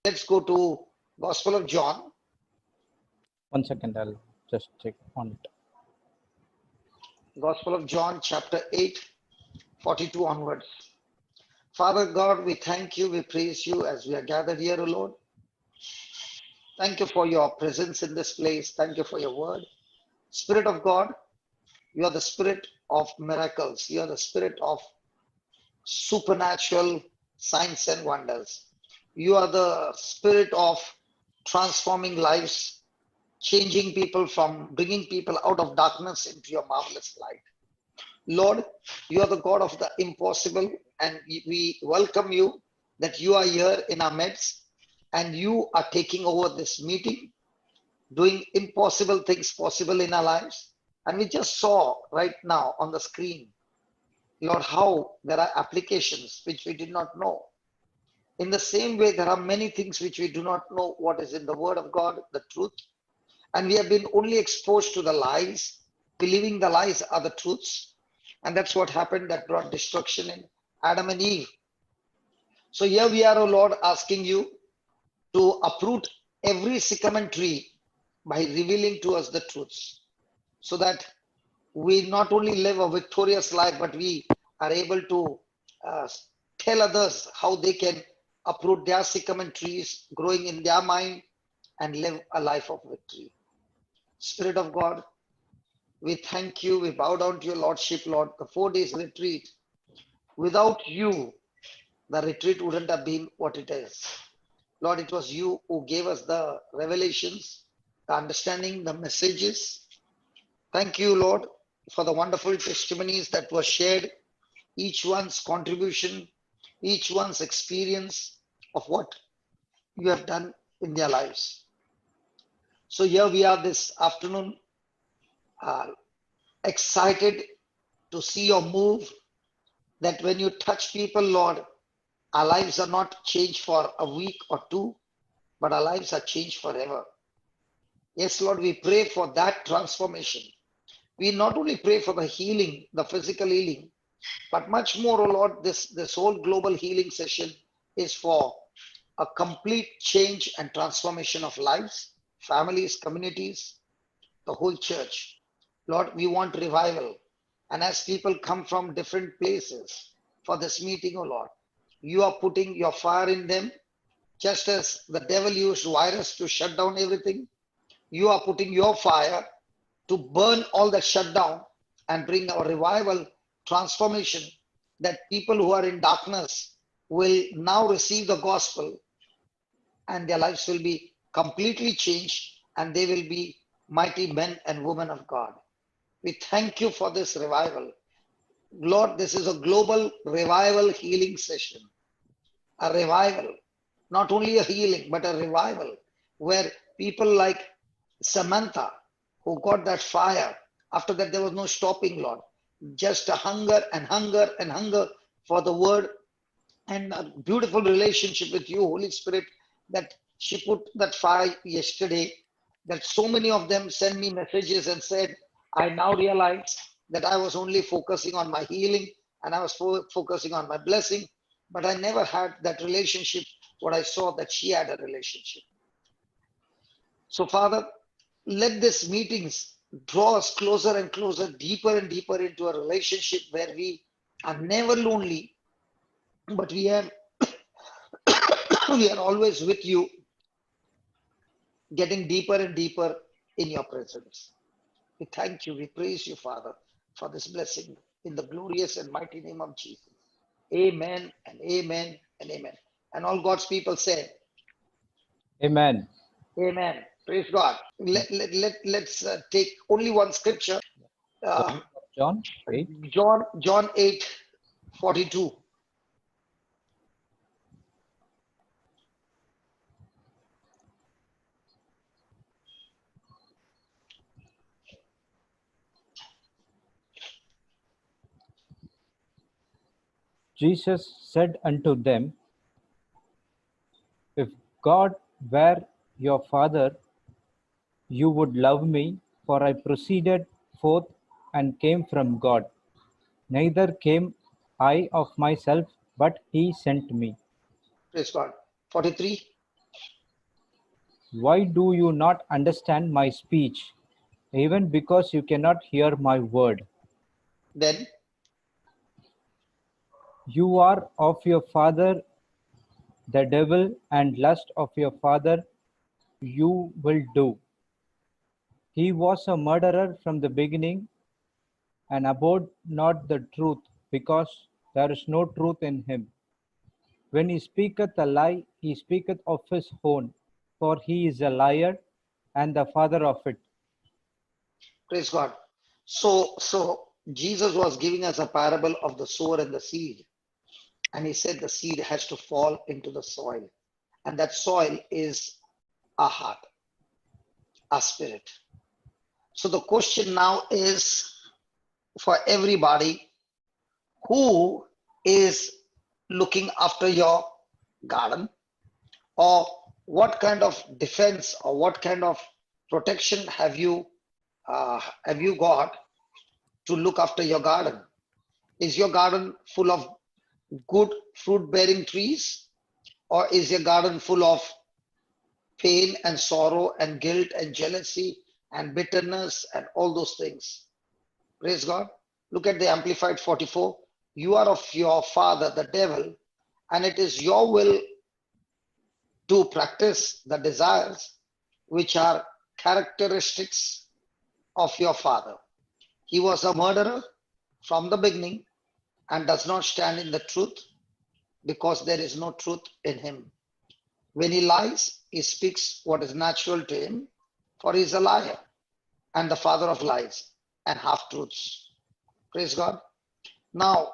Let's go to Gospel of John. 1 second, I'll just check on it. Gospel of John, chapter 8, 42 onwards. Father God, we thank you, we praise you as we are gathered here, O Lord. Thank you for your presence in this place. Thank you for your word. Spirit of God, you are the spirit of miracles. You are the spirit of supernatural signs and wonders. You are the spirit of transforming lives, changing people bringing people out of darkness into your marvelous light. Lord, you are the God of the impossible, and we welcome you that you are here in our midst and you are taking over this meeting, doing impossible things possible in our lives. And we just saw right now on the screen, Lord, how there are applications which we did not know. In the same way, there are many things which we do not know what is in the Word of God, the truth. And we have been only exposed to the lies, believing the lies are the truths. And that's what happened that brought destruction in Adam and Eve. So here we are, O Lord, asking you to uproot every sycamine tree by revealing to us the truths, so that we not only live a victorious life, but we are able to tell others how they can uproot their sycamine trees growing in their mind and live a life of victory. Spirit of God, we thank you. We bow down to your Lordship, Lord. The 4 days retreat, without you, the retreat wouldn't have been what it is. Lord, it was you who gave us the revelations, the understanding, the messages. Thank you, Lord, for the wonderful testimonies that were shared, each one's contribution, each one's experience of what you have done in their lives. So here we are this afternoon, excited to see your move, that when you touch people, Lord, our lives are not changed for a week or two, but our lives are changed forever. Yes, Lord, we pray for that transformation. We not only pray for the healing, the physical healing, but much more, oh Lord, this whole global healing session is for a complete change and transformation of lives, families, communities, the whole church. Lord, we want revival. And as people come from different places for this meeting, oh Lord, you are putting your fire in them, just as the devil used virus to shut down everything. You are putting your fire to burn all that shut down and bring a revival, transformation, that people who are in darkness will now receive the gospel and their lives will be completely changed and they will be mighty men and women of God. We thank you for this revival. Lord, this is a global revival healing session. A revival, not only a healing, but a revival where people like Samantha, who got that fire, after that there was no stopping, Lord. Just a hunger and hunger and hunger for the word and a beautiful relationship with you, Holy Spirit, that she put that fire yesterday, that so many of them sent me messages and said, I now realize that I was only focusing on my healing and I was focusing on my blessing, but I never had that relationship, what I saw that she had a relationship. So Father, let these meetings draw us closer and closer, deeper and deeper into a relationship where we are never lonely, but we are always with you, getting deeper and deeper in your presence. We thank you, we praise you, Father, for this blessing in the glorious and mighty name of Jesus. Amen and amen and amen. And all God's people said, Amen. Amen. Praise God. Let's take only one scripture. John 8. John 8, 42. Jesus said unto them, If God were your Father, you would love me, for I proceeded forth and came from God. Neither came I of myself, but he sent me. Praise God. 43. Why do you not understand my speech, even because you cannot hear my word? Then, You are of your father the devil, and lust of your father you will do. He was a murderer from the beginning, and abhorred not the truth, because there is no truth in him. When he speaketh a lie, he speaketh of his own, for he is a liar and the father of it. praise God. So Jesus was giving us a parable of the sower and the seed. And he said the seed has to fall into the soil. And that soil is our heart, our spirit. So the question now is for everybody, who is looking after your garden, or what kind of defense or what kind of protection have you got to look after your garden? Is your garden full of good fruit bearing trees, or is your garden full of pain and sorrow and guilt and jealousy and bitterness and all those things? Praise God. Look at the Amplified 44. You are of your father, the devil, and it is your will to practice the desires which are characteristics of your father. He was a murderer from the beginning and does not stand in the truth because there is no truth in him. When he lies, he speaks what is natural to him, for he is a liar and the father of lies and half truths. Praise God. Now,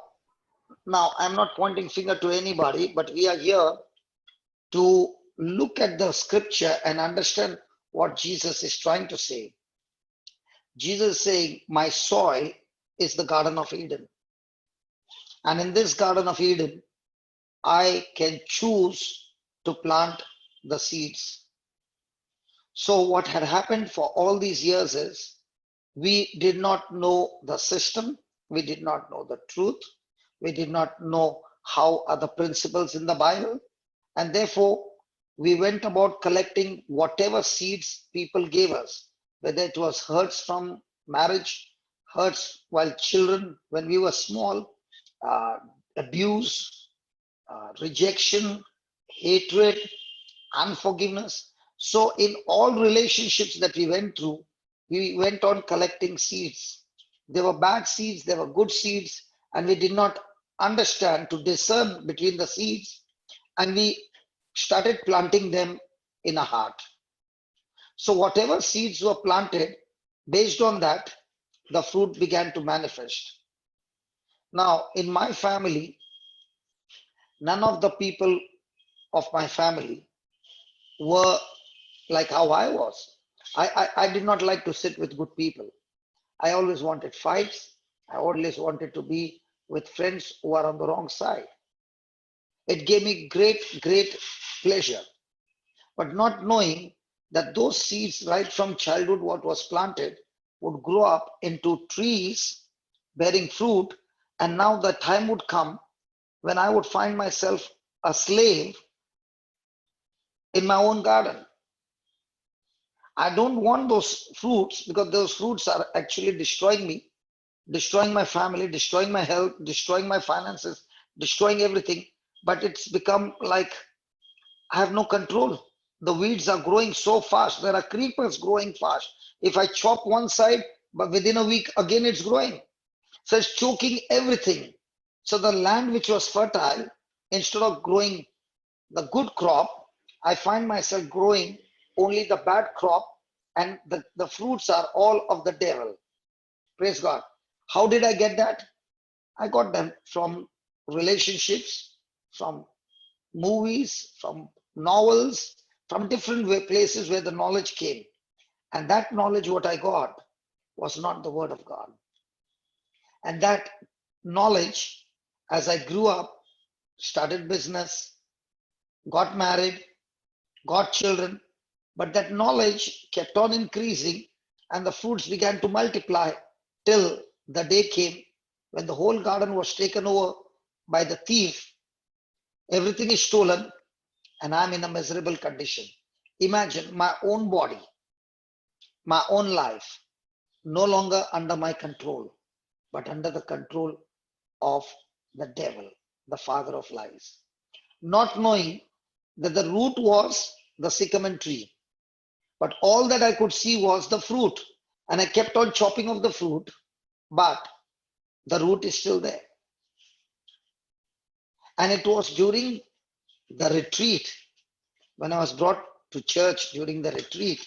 I'm not pointing finger to anybody, but we are here to look at the scripture and understand what Jesus is trying to say. Jesus is saying, my soil is the Garden of Eden. And in this Garden of Eden, I can choose to plant the seeds. So what had happened for all these years is we did not know the system, we did not know the truth, we did not know how are the principles in the Bible, and therefore we went about collecting whatever seeds people gave us, whether it was hurts from marriage, hurts while children when we were small, abuse, rejection, hatred, unforgiveness. So, in all relationships that we went through, we went on collecting seeds. There were bad seeds, there were good seeds, and we did not understand to discern between the seeds, and we started planting them in a heart. So, whatever seeds were planted, based on that, the fruit began to manifest. Now, in my family, none of the people of my family were like how I was. I did not like to sit with good people. I always wanted fights. I always wanted to be with friends who are on the wrong side. It gave me great pleasure. But not knowing that those seeds, right from childhood, what was planted, would grow up into trees bearing fruit. And now the time would come when I would find myself a slave in my own garden. I don't want those fruits because those fruits are actually destroying me, destroying my family, destroying my health, destroying my finances, destroying everything. But it's become like I have no control. The weeds are growing so fast. There are creepers growing fast. If I chop one side, but within a week, again it's growing. So it's choking everything. So the land which was fertile, instead of growing the good crop, I find myself growing only the bad crop, and the fruits are all of the devil. Praise God. How did I get that? I got them from relationships, from movies, from novels, from different places where the knowledge came. And that knowledge, what I got, was not the word of God. And that knowledge, as I grew up, started business, got married, got children, but that knowledge kept on increasing and the fruits began to multiply till the day came when the whole garden was taken over by the thief. Everything is stolen and I'm in a miserable condition. Imagine my own body, my own life, no longer under my control, but under the control of the devil, the father of lies. Not knowing that the root was the sycamine tree, but all that I could see was the fruit. And I kept on chopping off the fruit, but the root is still there. And it was during the retreat, when I was brought to church during the retreat,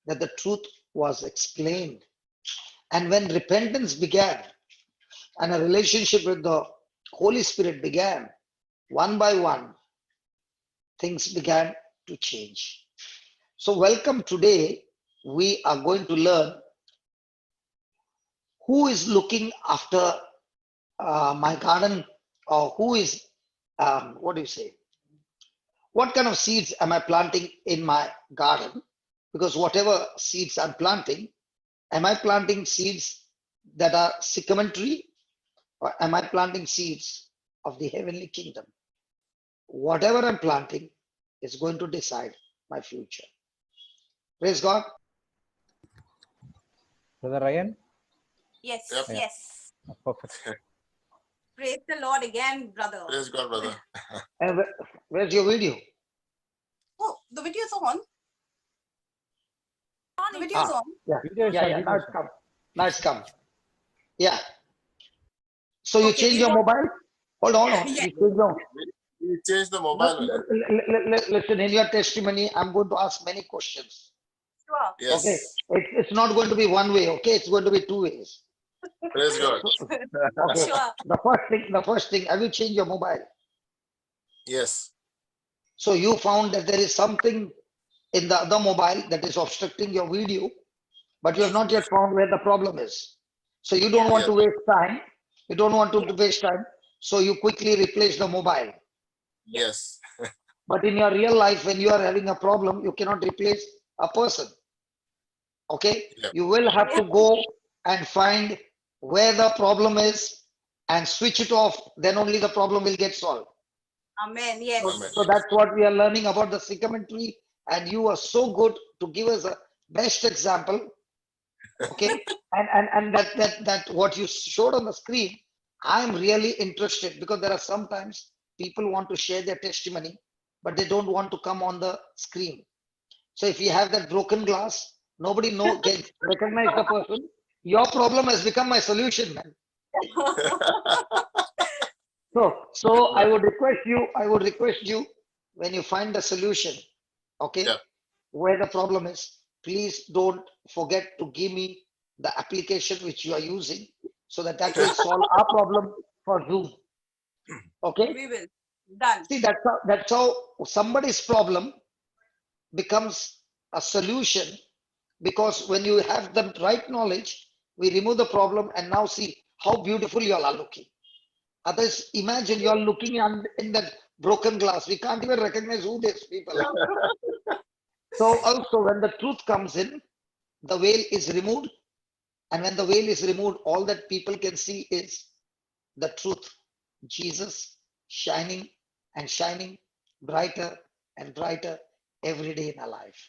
that the truth was explained. And when repentance began and a relationship with the Holy Spirit began, one by one, things began to change. So, welcome today. We are going to learn who is looking after my garden, or who is, what do you say? What kind of seeds am I planting in my garden? Because whatever seeds I'm planting, am I planting seeds that are sycamine tree, or am I planting seeds of the heavenly kingdom? Whatever I'm planting is going to decide my future. Praise God. Brother Ryan? Yes, Yep. yes. Perfect. Praise the Lord again, brother. Praise God, brother. And where's your video? Oh, the video is on. The video is on. Yeah, Videos yeah, are yeah. Now videos it's are. come. Now it's come. Yeah. So you Okay, change we your got- mobile? Hold on. Yeah. You change your, We changed the mobile. listen, in your testimony, I'm going to ask many questions. Sure. Yes. Okay. It's not going to be one way. Okay. It's going to be two ways. Praise God. Okay. Sure. The first thing, have you changed your mobile? Yes. So you found that there is something in the other mobile that is obstructing your video, but you have Yes. not yet found where the problem is. So you don't Yeah. want to Yes. waste time. You don't want to Yes. waste time. So you quickly replace the mobile. Yes. But in your real life, when you are having a problem, you cannot replace a person. Okay? Yeah. You will have to go and find where the problem is and switch it off. Then only the problem will get solved. Amen. Yes. Amen. So that's what we are learning about the sycamine tree. And you are so good to give us a best example. Okay. And that what you showed on the screen, I'm really interested, because there are sometimes people want to share their testimony, but they don't want to come on the screen. So if you have that broken glass, nobody can recognize the person. Your problem has become my solution, man. So I would request you, when you find the solution, okay, Yeah. where the problem is, please don't forget to give me the application which you are using, so that will solve our problem for Zoom. Okay. We will. Done. See, that's how somebody's problem becomes a solution, because when you have the right knowledge, we remove the problem, and now see how beautiful you all are looking. Others, imagine you're looking in that broken glass. We can't even recognize who these people are. So also when the truth comes in, the veil is removed. And when the veil is removed, all that people can see is the truth. Jesus shining and shining brighter and brighter every day in our life.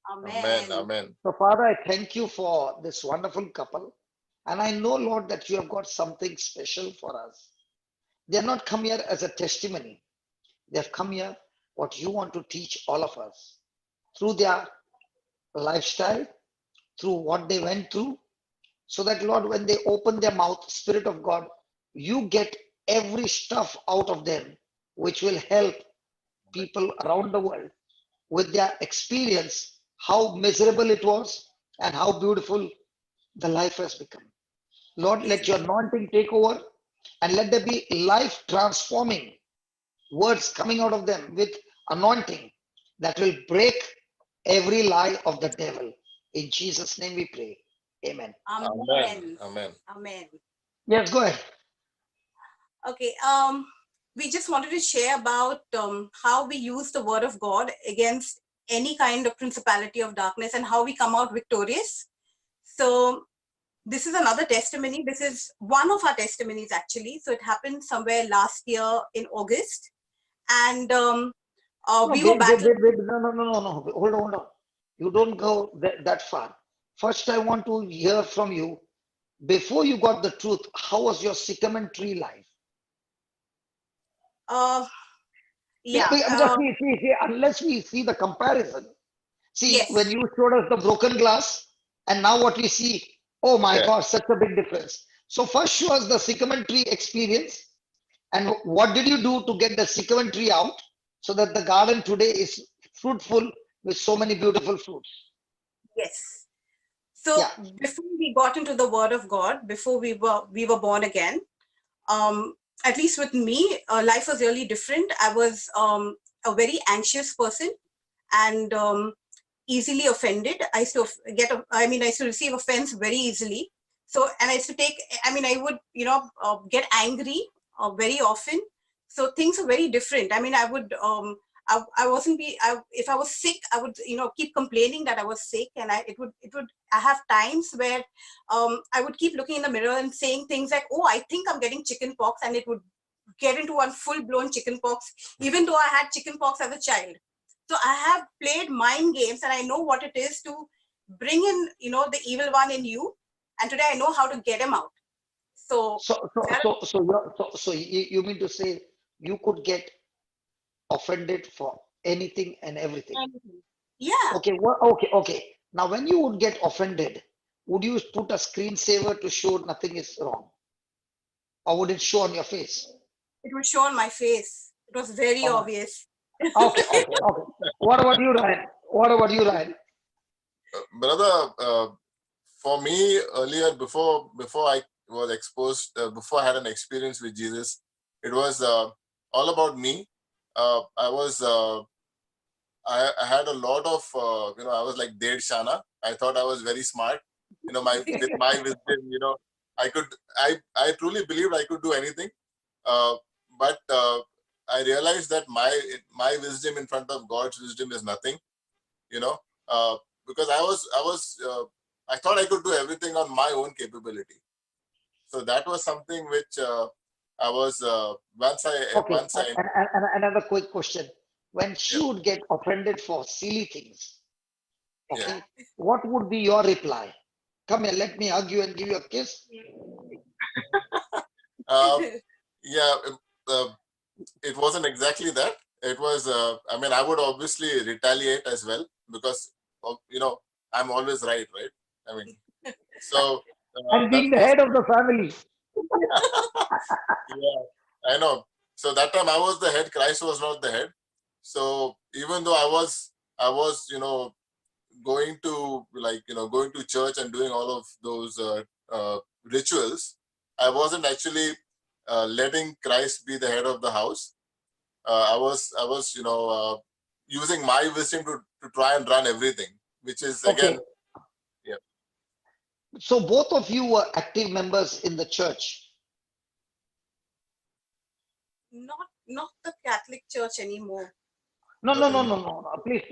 Amen. Amen. So Father, I thank you for this wonderful couple. And I know, Lord, that you have got something special for us. They have not come here as a testimony. They have come here what you want to teach all of us through their lifestyle, through what they went through, so that, Lord, when they open their mouth, Spirit of God, you get every stuff out of them, which will help people around the world with their experience, how miserable it was and how beautiful the life has become. Lord, let your anointing take over, and let there be life transforming words coming out of them with anointing that will break every lie of the devil. In Jesus' name we pray. Amen. Amen. Amen. Amen. Yes, go ahead. Okay. We just wanted to share about how we use the word of God against any kind of principality of darkness and how we come out victorious. So this is another testimony. This is one of our testimonies, actually. So it happened somewhere last year in August. And No, we were battling. no. Hold on. You don't go that far. First, I want to hear from you. Before you got the truth, how was your Sycamine tree life? Yeah. Because see, unless we see the comparison, see, Yes. when you showed us the broken glass, and now what we see, oh my Yeah. God, such a big difference. So first show us the Sycamine tree experience, and what did you do to get the Sycamine tree out so that the garden today is fruitful with so many beautiful fruits? Yes. So Yeah. before we got into the Word of God, before we were born again, at least with me, life was really different. I was a very anxious person and easily offended. I used to I used to receive offense very easily. So, and I used to I would, get angry very often. So things are very different. I would, I wasn't if I was sick, I would, keep complaining that I was sick, and I have times where I would keep looking in the mirror and saying things like, oh, I think I'm getting chicken pox, and it would get into one full-blown chicken pox, even though I had chicken pox as a child. So I have played mind games, and I know what it is to bring in, the evil one in you. And today I know how to get him out. So You mean to say you could get offended for anything and everything? yeah. Okay. Now, when you would get offended, would you put a screensaver to show nothing is wrong, or would it show on your face? It would show on my face. It was very Oh, obvious. okay. What about you, Ryan? Brother, for me earlier, before I was exposed, before I had an experience with Jesus, it was all about me. I had a lot of I was like Ded Shana. I thought I was very smart. With my wisdom, I truly believed I could do anything. But I realized that my wisdom in front of God's wisdom is nothing. Because I thought I could do everything on my own capability. So that was something which I was once I And another quick question: when she would get offended for silly things, okay, what would be your reply? Come here, let me hug you and give you a kiss. It wasn't exactly that. It was, I would obviously retaliate as well because, I'm always right? So. And being the head of the family. Yeah, I know. So that time I was the head, Christ was not the head. So even though I was, going to church and doing all of those rituals, I wasn't actually letting Christ be the head of the house. I was, using my wisdom to try and run everything, which is again, yeah. So both of you were active members in the church. Not the Catholic Church anymore. No. Please.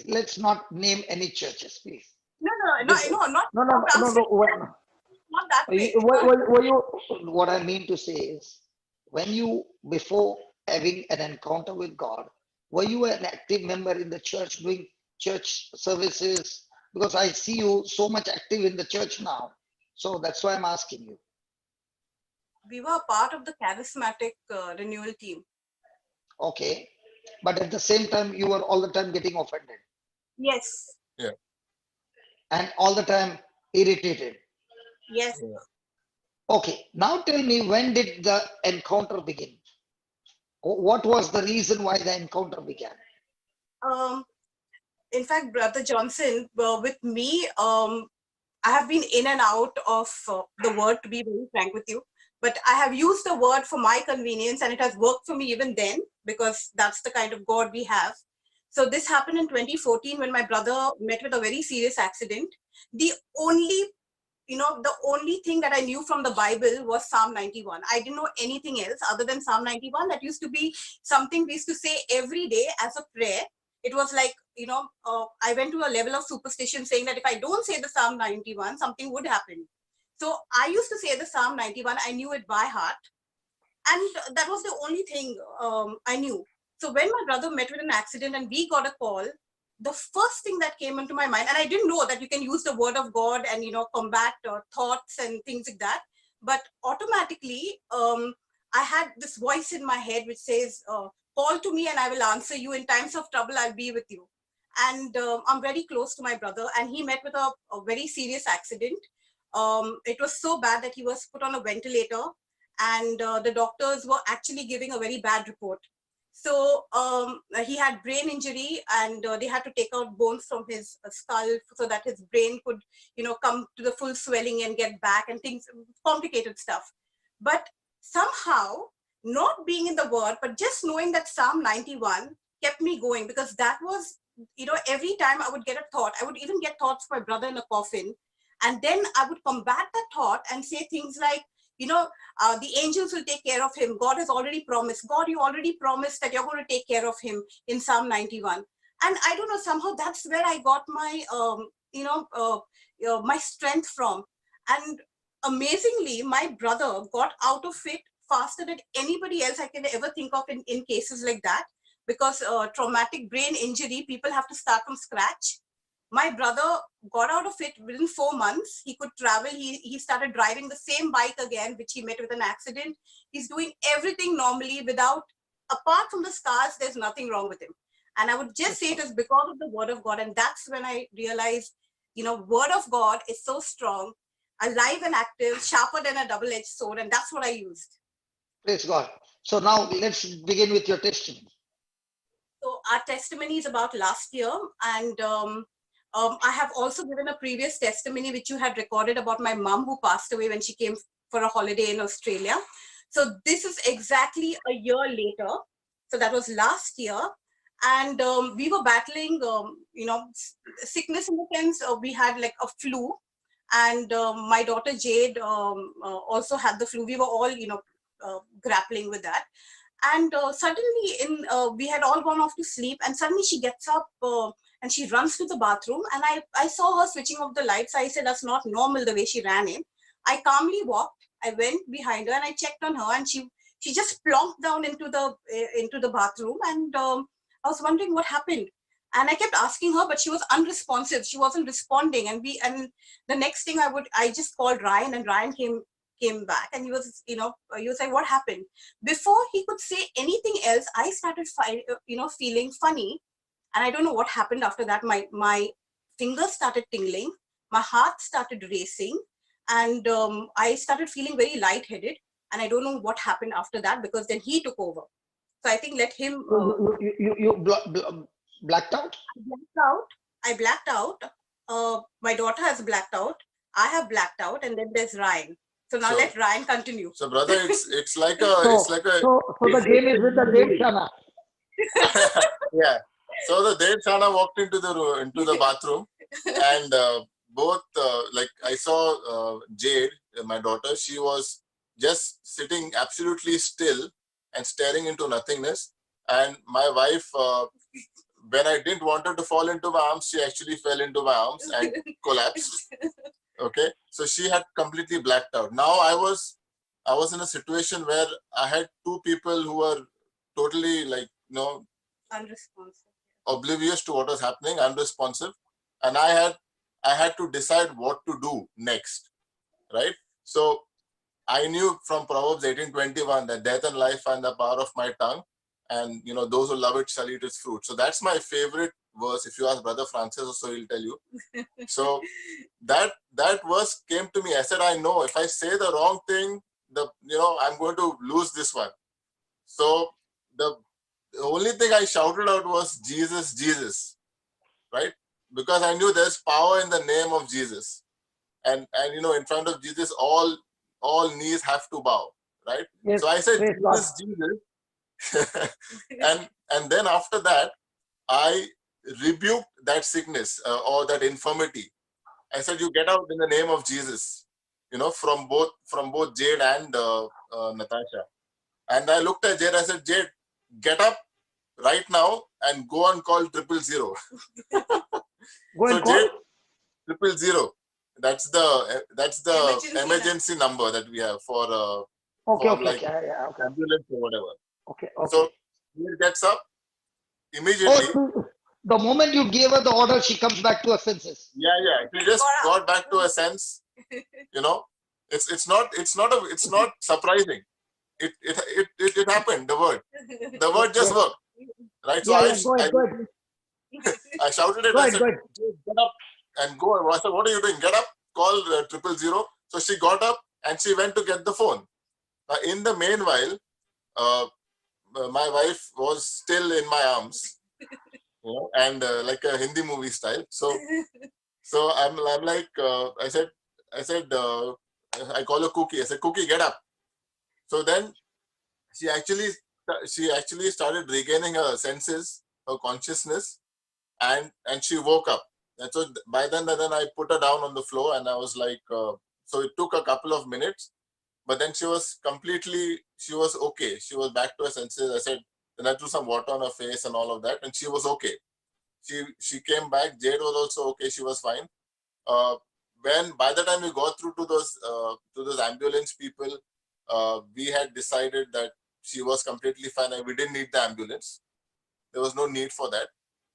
Let's not name any churches, please. No, not that way. What I mean to say is, when you, before having an encounter with God, were you an active member in the church doing church services? Because I see you so much active in the church now. So that's why I'm asking you. We were part of the charismatic renewal team. Okay. But at the same time, you were all the time getting offended. Yes. Yeah. And all the time irritated. Yes. Yeah. Okay. Now tell me, when did the encounter begin? What was the reason why the encounter began? In fact, Brother Johnson, with me, I have been in and out of the word, to be very frank with you. But I have used the word for my convenience, and it has worked for me even then, because that's the kind of God we have. So this happened in 2014 when my brother met with a very serious accident. The only thing that I knew from the Bible was Psalm 91. I didn't know anything else other than Psalm 91. That used to be something we used to say every day as a prayer. It was like, I went to a level of superstition saying that if I don't say the Psalm 91, something would happen. So I used to say the Psalm 91. I knew it by heart. And that was the only thing I knew. So when my brother met with an accident and we got a call, the first thing that came into my mind, and I didn't know that you can use the word of God and, combat thoughts and things like that. But automatically, I had this voice in my head which says, call to me and I will answer you. In times of trouble, I'll be with you. And I'm very close to my brother, and he met with a very serious accident. It was so bad that he was put on a ventilator, and the doctors were actually giving a very bad report. So he had brain injury, and they had to take out bones from his skull so that his brain could, come to the full swelling and get back, and things, complicated stuff. But somehow, not being in the word, but just knowing that Psalm 91 kept me going, because that was, every time I would get a thought, I would even get thoughts for my brother in a coffin, and then I would combat that thought and say things like, the angels will take care of him. God has already promised. God, you already promised that you're going to take care of him in Psalm 91. And I don't know, somehow that's where I got my, my strength from. And amazingly, my brother got out of it faster than anybody else I can ever think of in cases like that. Because traumatic brain injury, people have to start from scratch. My brother got out of it within 4 months. He could travel. He started driving the same bike again, which he met with an accident. He's doing everything normally without, apart from the scars, there's nothing wrong with him. And I would just say it is because of the word of God. And that's when I realized, word of God is so strong, alive and active, sharper than a double-edged sword. And that's what I used. Praise God. So now let's begin with your testimony. So our testimony is about last year, and I have also given a previous testimony which you had recorded about my mom who passed away when she came for a holiday in Australia. So this is exactly a year later. So that was last year, and we were battling, sickness in the sense we had like a flu, and my daughter Jade also had the flu. We were all, grappling with that. And suddenly we had all gone off to sleep, and suddenly she gets up and she runs to the bathroom, and I saw her switching off the lights. I said, that's not normal the way she ran in. I calmly walked, I went behind her and I checked on her, and she just plonked down into the bathroom, and I was wondering what happened. And I kept asking her, but she was unresponsive. She wasn't responding. And the next thing I just called Ryan, and Ryan came back, and he was like, what happened? Before he could say anything else, I started feeling funny, and I don't know what happened after that. My fingers started tingling, my heart started racing, and I started feeling very lightheaded, and I don't know what happened after that, because then he took over. So I think let him. You blacked out? I blacked out. My daughter has blacked out. I have blacked out, and then there's Ryan. So now let Ryan continue. So brother, it's like a So the game is with the Devshana. Yeah. So the Devshana walked into the bathroom, and both like I saw Jade, my daughter. She was just sitting absolutely still and staring into nothingness. And my wife, when I didn't want her to fall into my arms, she actually fell into my arms and collapsed. Okay, so she had completely blacked out. Now I was in a situation where I had two people who were totally unresponsive, oblivious to what was happening, unresponsive, and I had to decide what to do next, right? So I knew from Proverbs 18:21 that death and life are in the power of my tongue, and those who love it shall eat its fruit. So that's my favorite verse. If you ask Brother Francis also, he'll tell you. So that verse came to me. I said, I know if I say the wrong thing, I'm going to lose this one. So the only thing I shouted out was Jesus, Jesus, right? Because I knew there's power in the name of Jesus, and in front of Jesus, all knees have to bow, right? Yes, so I said, Jesus, Jesus, and then after that, I rebuked that sickness or that infirmity. I said, you get out in the name of Jesus, from both Jade and Natasha. And I looked at Jade, I said, Jade, get up right now and go and call 000. So Jade, 000. That's the emergency number that we have for ambulance or whatever. Okay. So Jade gets up immediately. Oh, the moment you gave her the order, she comes back to her senses. Yeah, she just got back to her sense. You know, it's not surprising. It happened. The word just worked, right? So Go ahead. I shouted it. Go I ahead, said, go ahead. "Get up and go." I said, "What are you doing? Get up! Call 000." So she got up and she went to get the phone. In the meanwhile, my wife was still in my arms, and like a Hindi movie style. So I'm like, I said, I call her Cookie. I said, Cookie, get up. So then she actually started regaining her senses, her consciousness, and she woke up. And so by then I put her down on the floor, and I was like, so it took a couple of minutes, but then she was okay. She was back to her senses. I said, then I threw some water on her face and all of that, and she was okay. She came back. Jade was also okay. She was fine. When by the time we got through to those ambulance people, we had decided that she was completely fine and we didn't need the ambulance. There was no need for that.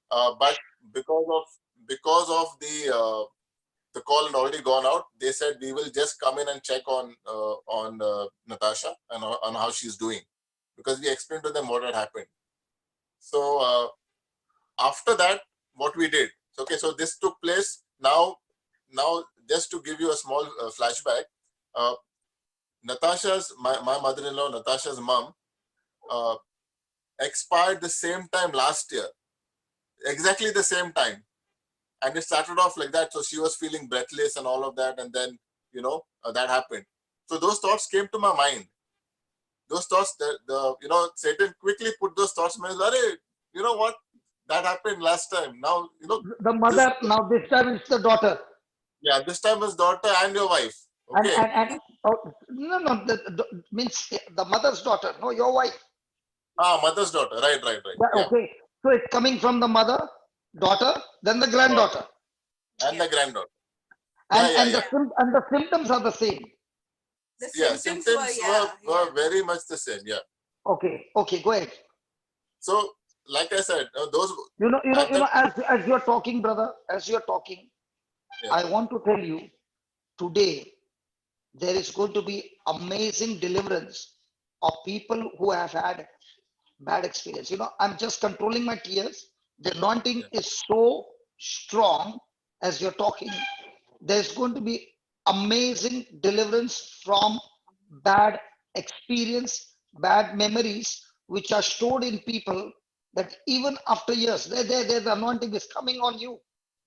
But because of the call had already gone out, they said we will just come in and check on Natasha and on how she's doing, because we explained to them what had happened. So after that, what we did. Okay, so this took place now. Just to give you a small flashback, my mother-in-law, Natasha's mom, expired the same time last year, exactly the same time, and it started off like that. So she was feeling breathless and all of that, and then that happened. So those thoughts came to my mind. Those thoughts, Satan quickly put those thoughts in my mind. You know what? That happened last time. Now the mother. Now this time it's the daughter. Yeah, this time it's daughter and your wife. Okay. And no, means the mother's daughter. No, your wife. Mother's daughter. Right. Yeah, okay. So it's coming from the mother, daughter, then the granddaughter. And the granddaughter. And the symptoms are the same. The symptoms were very much the same. Yeah. Okay, go ahead. So, like I said, those. As you're talking, brother, I want to tell you today there is going to be amazing deliverance of people who have had bad experience. I'm just controlling my tears. The anointing is so strong as you're talking. There's going to be amazing deliverance from bad experience, bad memories, which are stored in people, that even after years, the anointing is coming on you.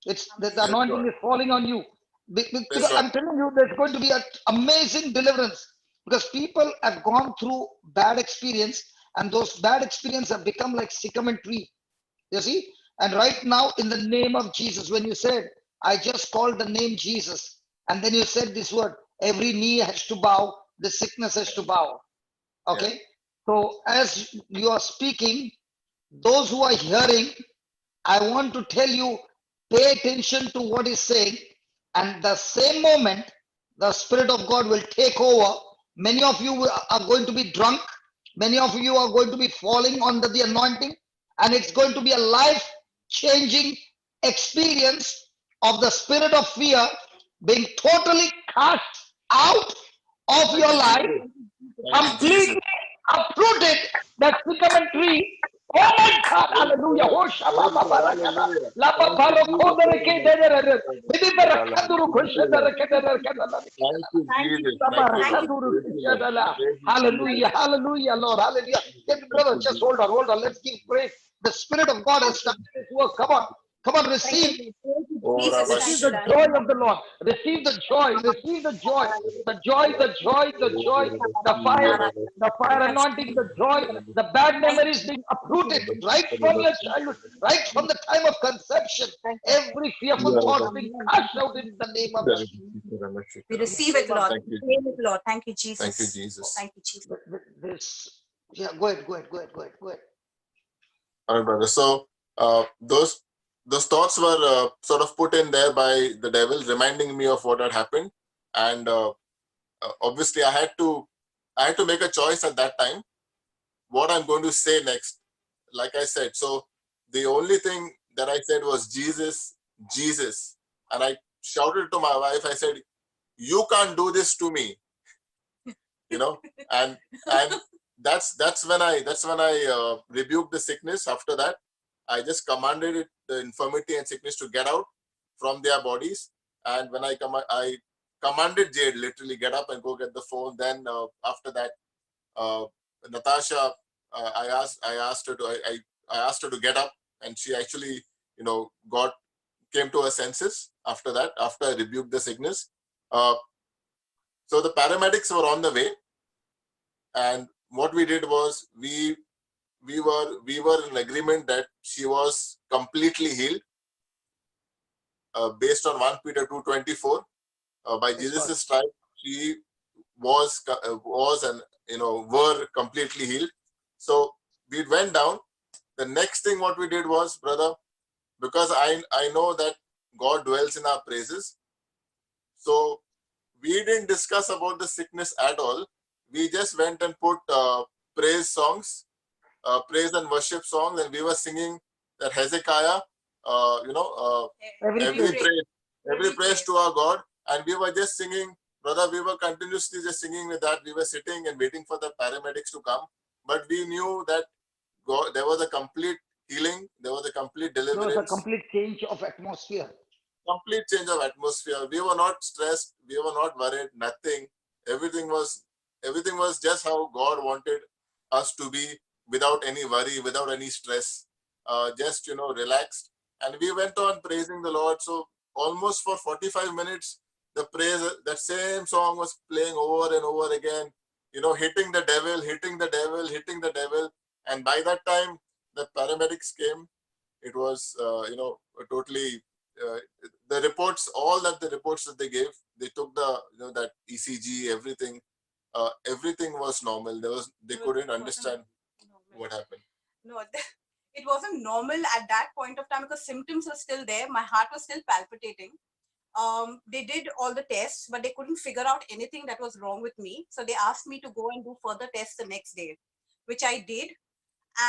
The anointing is falling on you. Because I'm telling you, there's going to be an amazing deliverance, because people have gone through bad experience, and those bad experiences have become like sycamine tree. You see? And right now, in the name of Jesus, when you said, I just called the name Jesus, and then you said this word, every knee has to bow, the sickness has to bow. Okay? So as you are speaking, those who are hearing, I want to tell you, pay attention to what he's saying, and the same moment, the Spirit of God will take over. Many of you are going to be drunk. Many of you are going to be falling under the anointing, and it's going to be a life-changing experience of the spirit of fear being totally cast out of your life, completely uprooted, the sycamine tree. Oh my God, hallelujah. Hallelujah, Lord, hallelujah. Brother, just hold on. Let's give praise. The Spirit of God has started His work. Come on, receive the joy of the Lord. Receive the joy. The fire anointing, the joy, the bad memories being uprooted right from your childhood, right from the time of conception. Every fearful thought being cast out in the name of Jesus. We receive it, Lord. Lord. Thank you, Jesus. Thank you, Jesus. Thank you, Jesus. Go ahead. All right, brother. So those thoughts were sort of put in there by the devil, reminding me of what had happened, and obviously I had to make a choice at that time. What I'm going to say next, like I said. So the only thing that I said was Jesus, Jesus. And I shouted to my wife, I said, you can't do this to me, and that's when I rebuked the sickness. After that, I just commanded it, the infirmity and sickness, to get out from their bodies. And when I commanded Jade, literally, get up and go get the phone. Then after that, Natasha, I asked her to get up, and she actually, came to her senses after that, after I rebuked the sickness. So the paramedics were on the way, and what we did was we were in agreement that she was completely healed, based on 1 Peter 2:24. By Jesus' stripes, she was and were completely healed. So we went down. The next thing what we did was, brother, because I know that God dwells in our praises, so we didn't discuss about the sickness at all. We just went and put praise songs, praise and worship songs, and we were singing that Hezekiah, every praise to our God. And we were just singing, brother, we were continuously just singing with that. We were sitting and waiting for the paramedics to come. But we knew that God, there was a complete healing, there was a complete deliverance. There was a complete change of atmosphere. Complete change of atmosphere. We were not stressed, we were not worried, nothing. Everything was just how God wanted us to be, without any worry, without any stress, just relaxed. And we went on praising the Lord. So almost for 45 minutes, the praise, that same song was playing over and over again, hitting the devil, hitting the devil, hitting the devil. And by that time, the paramedics came. It was, totally, the reports, the reports that they gave, they took the, that ECG, everything was normal. They couldn't understand what happened. No, it wasn't normal at that point of time because symptoms were still there. My heart was still palpitating. They did all the tests, but they couldn't figure out anything that was wrong with me. So they asked me to go and do further tests the next day, which I did.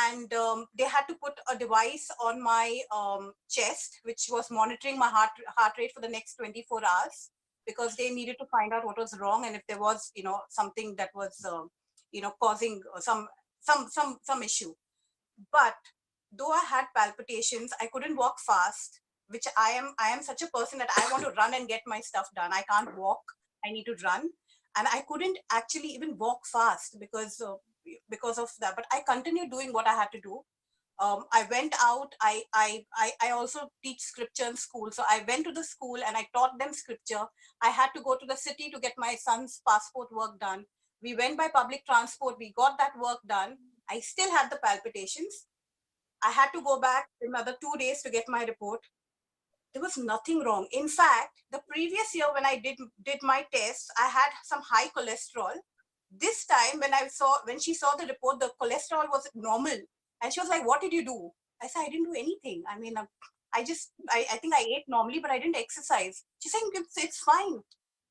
And they had to put a device on my chest, which was monitoring my heart rate for the next 24 hours, because they needed to find out what was wrong and if there was, something that was, causing some issue. But though I had palpitations, I couldn't walk fast, which I am such a person that I want to run and get my stuff done. I can't walk. I need to run. And I couldn't actually even walk fast because of that. But I continued doing what I had to do. I went out. I also teach scripture in school. So I went to the school and I taught them scripture. I had to go to the city to get my son's passport work done. We went by public transport. We got that work done. I still had the palpitations. I had to go back another 2 days to get my report. There was nothing wrong. In fact, the previous year when I did my tests, I had some high cholesterol. This time when she saw the report, the cholesterol was normal. And she was like, what did you do? I said, I didn't do anything. I mean, I think I ate normally, but I didn't exercise. She's saying, it's fine.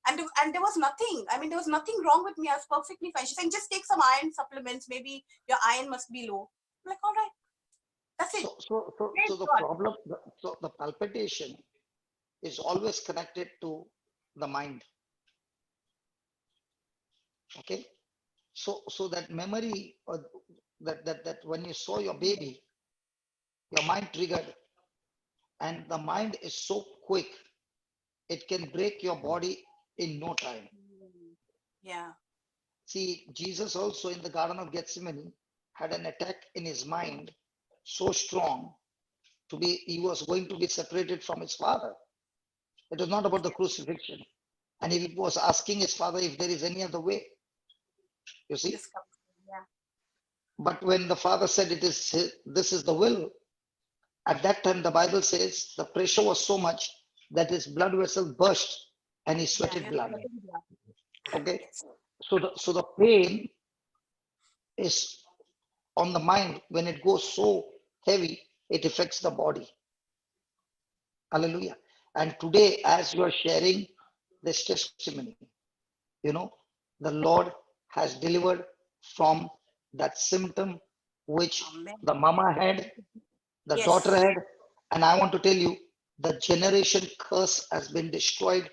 And there was nothing. I mean, there was nothing wrong with me. I was perfectly fine. She's saying, just take some iron supplements. Maybe your iron must be low. I'm like, all right. That's it. So the problem, so the palpitation is always connected to the mind. Okay. So that memory, that when you saw your baby, your mind triggered, and the mind is so quick, it can break your body in no time. Yeah. See, Jesus also in the Garden of Gethsemane had an attack in his mind so strong he was going to be separated from his Father. It was not about the crucifixion. And he was asking his Father if there is any other way. You see? Yeah. But when the Father said this is the will, at that time the Bible says the pressure was so much that his blood vessel burst and he sweated blood. Okay. So the pain is on the mind. When it goes so heavy, it affects the body. Hallelujah. And today, as you are sharing this testimony, the Lord has delivered from that symptom which the mama had, the Yes. daughter had, and I want to tell you, the generation curse has been destroyed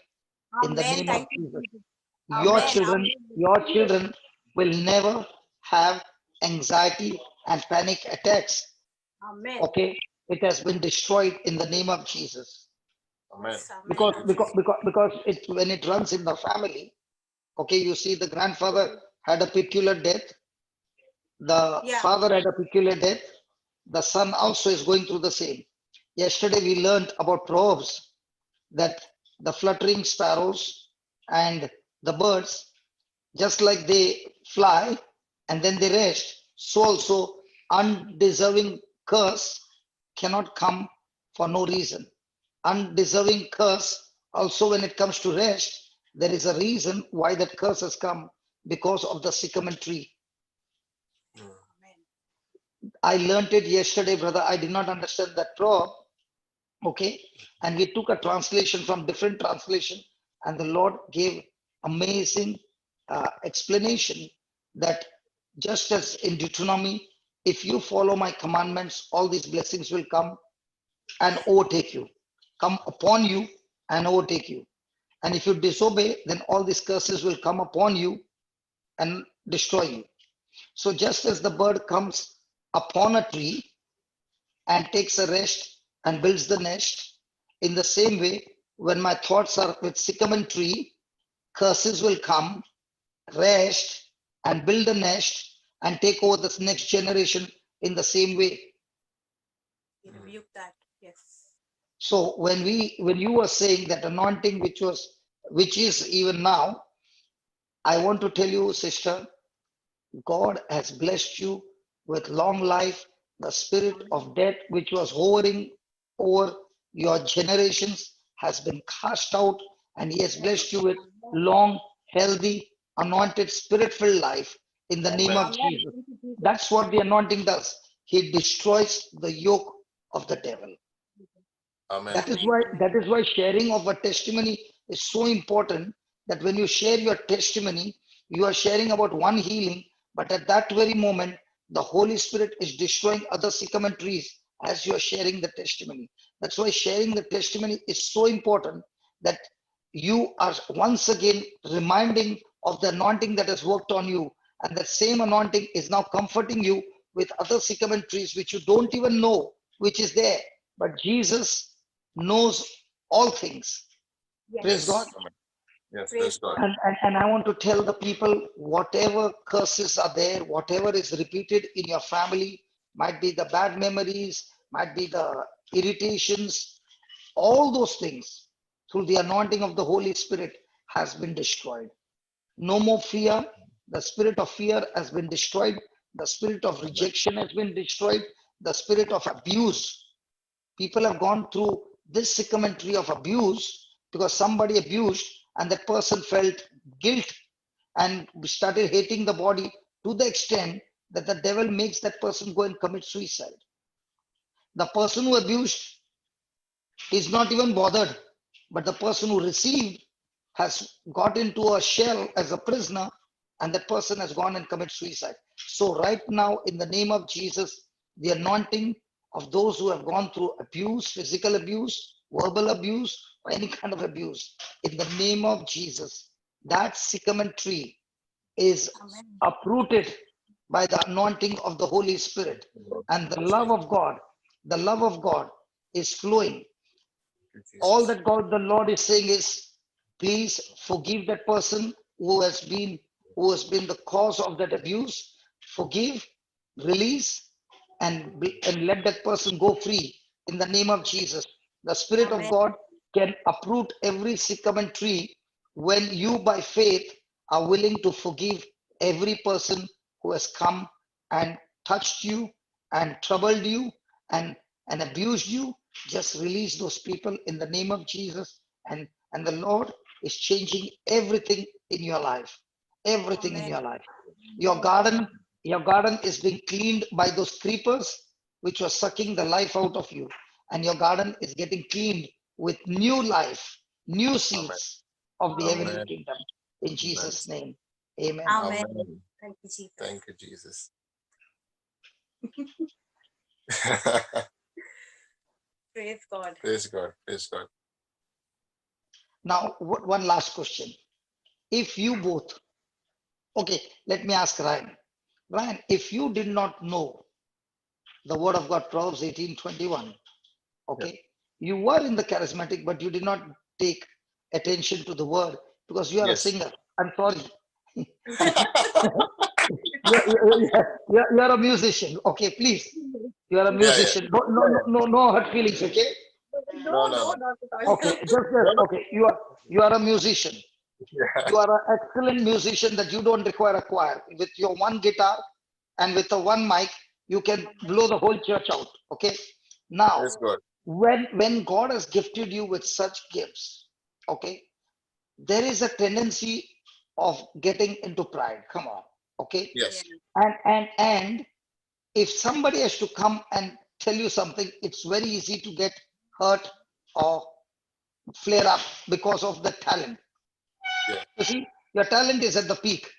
in the Amen. name of Thank you, Jesus. Jesus. Your Amen. children, Amen. your children will never have anxiety and panic attacks. Amen. Okay, it has been destroyed in the name of Jesus. Amen. Yes, amen. Because Thank you, because Jesus. because, because it when it runs in the family, okay, you see the grandfather had a peculiar death, the Yeah. father had a peculiar death, the son also is going through the same. Yesterday we learned about Proverbs that the fluttering sparrows and the birds, just like they fly and then they rest, so also undeserving curse cannot come for no reason. Undeserving curse, also when it comes to rest, there is a reason why that curse has come, because of the sycamine tree. Amen. I learned it yesterday, brother. I did not understand that proverb. Okay. And we took a translation from different translation, and the Lord gave amazing explanation that just as in Deuteronomy, if you follow my commandments, all these blessings will come and overtake you, come upon you and overtake you. And if you disobey, then all these curses will come upon you and destroy you. So just as the bird comes upon a tree and takes a rest and builds the nest, in the same way, when my thoughts are with sycamine tree, curses will come, rest, and build a nest and take over this next generation in the same way. We rebuke that. Yes. So when you were saying that anointing which is even now, I want to tell you, sister, God has blessed you with long life. The spirit of death, which was hovering over your generations, has been cast out, and He has blessed you with long, healthy, anointed, spirit filled life in the name Amen. of Jesus. That's what the anointing does. He destroys the yoke of the devil. Amen. That is why sharing of a testimony is so important, that when you share your testimony, you are sharing about one healing, but at that very moment, the Holy Spirit is destroying other sycamore trees as you are sharing the testimony. That's why sharing the testimony is so important, that you are once again reminding of the anointing that has worked on you, and that same anointing is now comforting you with other sycamore trees which you don't even know which is there. But Jesus knows all things. Yes. Praise God. Amen. Yes, Praise praise God. God. And I want to tell the people, whatever curses are there, whatever is repeated in your family, might be the bad memories, might be the irritations, all those things through the anointing of the Holy Spirit has been destroyed. No more fear. The spirit of fear has been destroyed. The spirit of Amen. rejection has been destroyed. The spirit of abuse. People have gone through this sycamore tree of abuse because somebody abused and that person felt guilt and started hating the body to the extent that the devil makes that person go and commit suicide. The person who abused is not even bothered, but the person who received has got into a shell as a prisoner, and that person has gone and committed suicide. So right now, in the name of Jesus, the anointing of those who have gone through abuse, physical abuse, verbal abuse, or any kind of abuse, in the name of Jesus, that sycamore tree is Amen. uprooted by the anointing of the Holy Spirit, and the love of God is flowing. All that God, the Lord is saying is, please forgive that person who has been the cause of that abuse. Forgive, release, and let that person go free in the name of Jesus. The Spirit of Amen. God can uproot every sycamore tree when you, by faith, are willing to forgive every person who has come and touched you and troubled you and abused you. Just release those people in the name of Jesus, and the Lord is changing everything in your life. Everything in Amen. your life. Your garden is being cleaned by those creepers which were sucking the life out of you, and your garden is getting cleaned with new life, new Amen. seeds of the Amen. heavenly Amen. kingdom. In Amen. Jesus' name, amen. Amen. Amen. Thank you, Jesus. Thank you, Jesus. Praise God. Praise God. Praise God. Now, one last question. If you both, okay, let me ask Ryan. Ryan, if you did not know the word of God, Proverbs 18:21, okay, you were in the charismatic, but you did not take attention to the word because you are a Yes. singer. I'm sorry. You're a musician. Okay, please. You are a Yeah, yeah. musician. No hurt feelings, okay? No, no, no. not at all. Okay, No, no. okay. You are a musician. Yeah. You are an excellent musician that you don't require a choir. With your one guitar and with a one mic, you can blow the whole church out. Okay. Now, Praise God. when God has gifted you with such gifts, okay, there is a tendency of getting into pride. Come on. Okay. Yes. And if somebody has to come and tell you something, it's very easy to get hurt or flare up because of the talent. Yeah. You see, your talent is at the peak.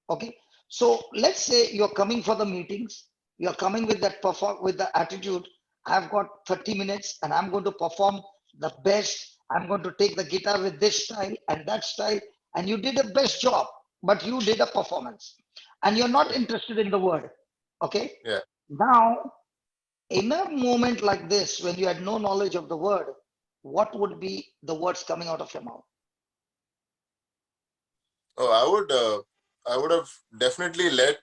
Okay. So let's say you're coming for the meetings, you're coming with that perform with the attitude, I've got 30 minutes and I'm going to perform the best. I'm going to take the guitar with this style and that style. And you did a best job, but you did a performance. And you're not interested in the word. Okay. Yeah. Now, in a moment like this, when you had no knowledge of the word, what would be the words coming out of your mouth? Oh, I would have definitely let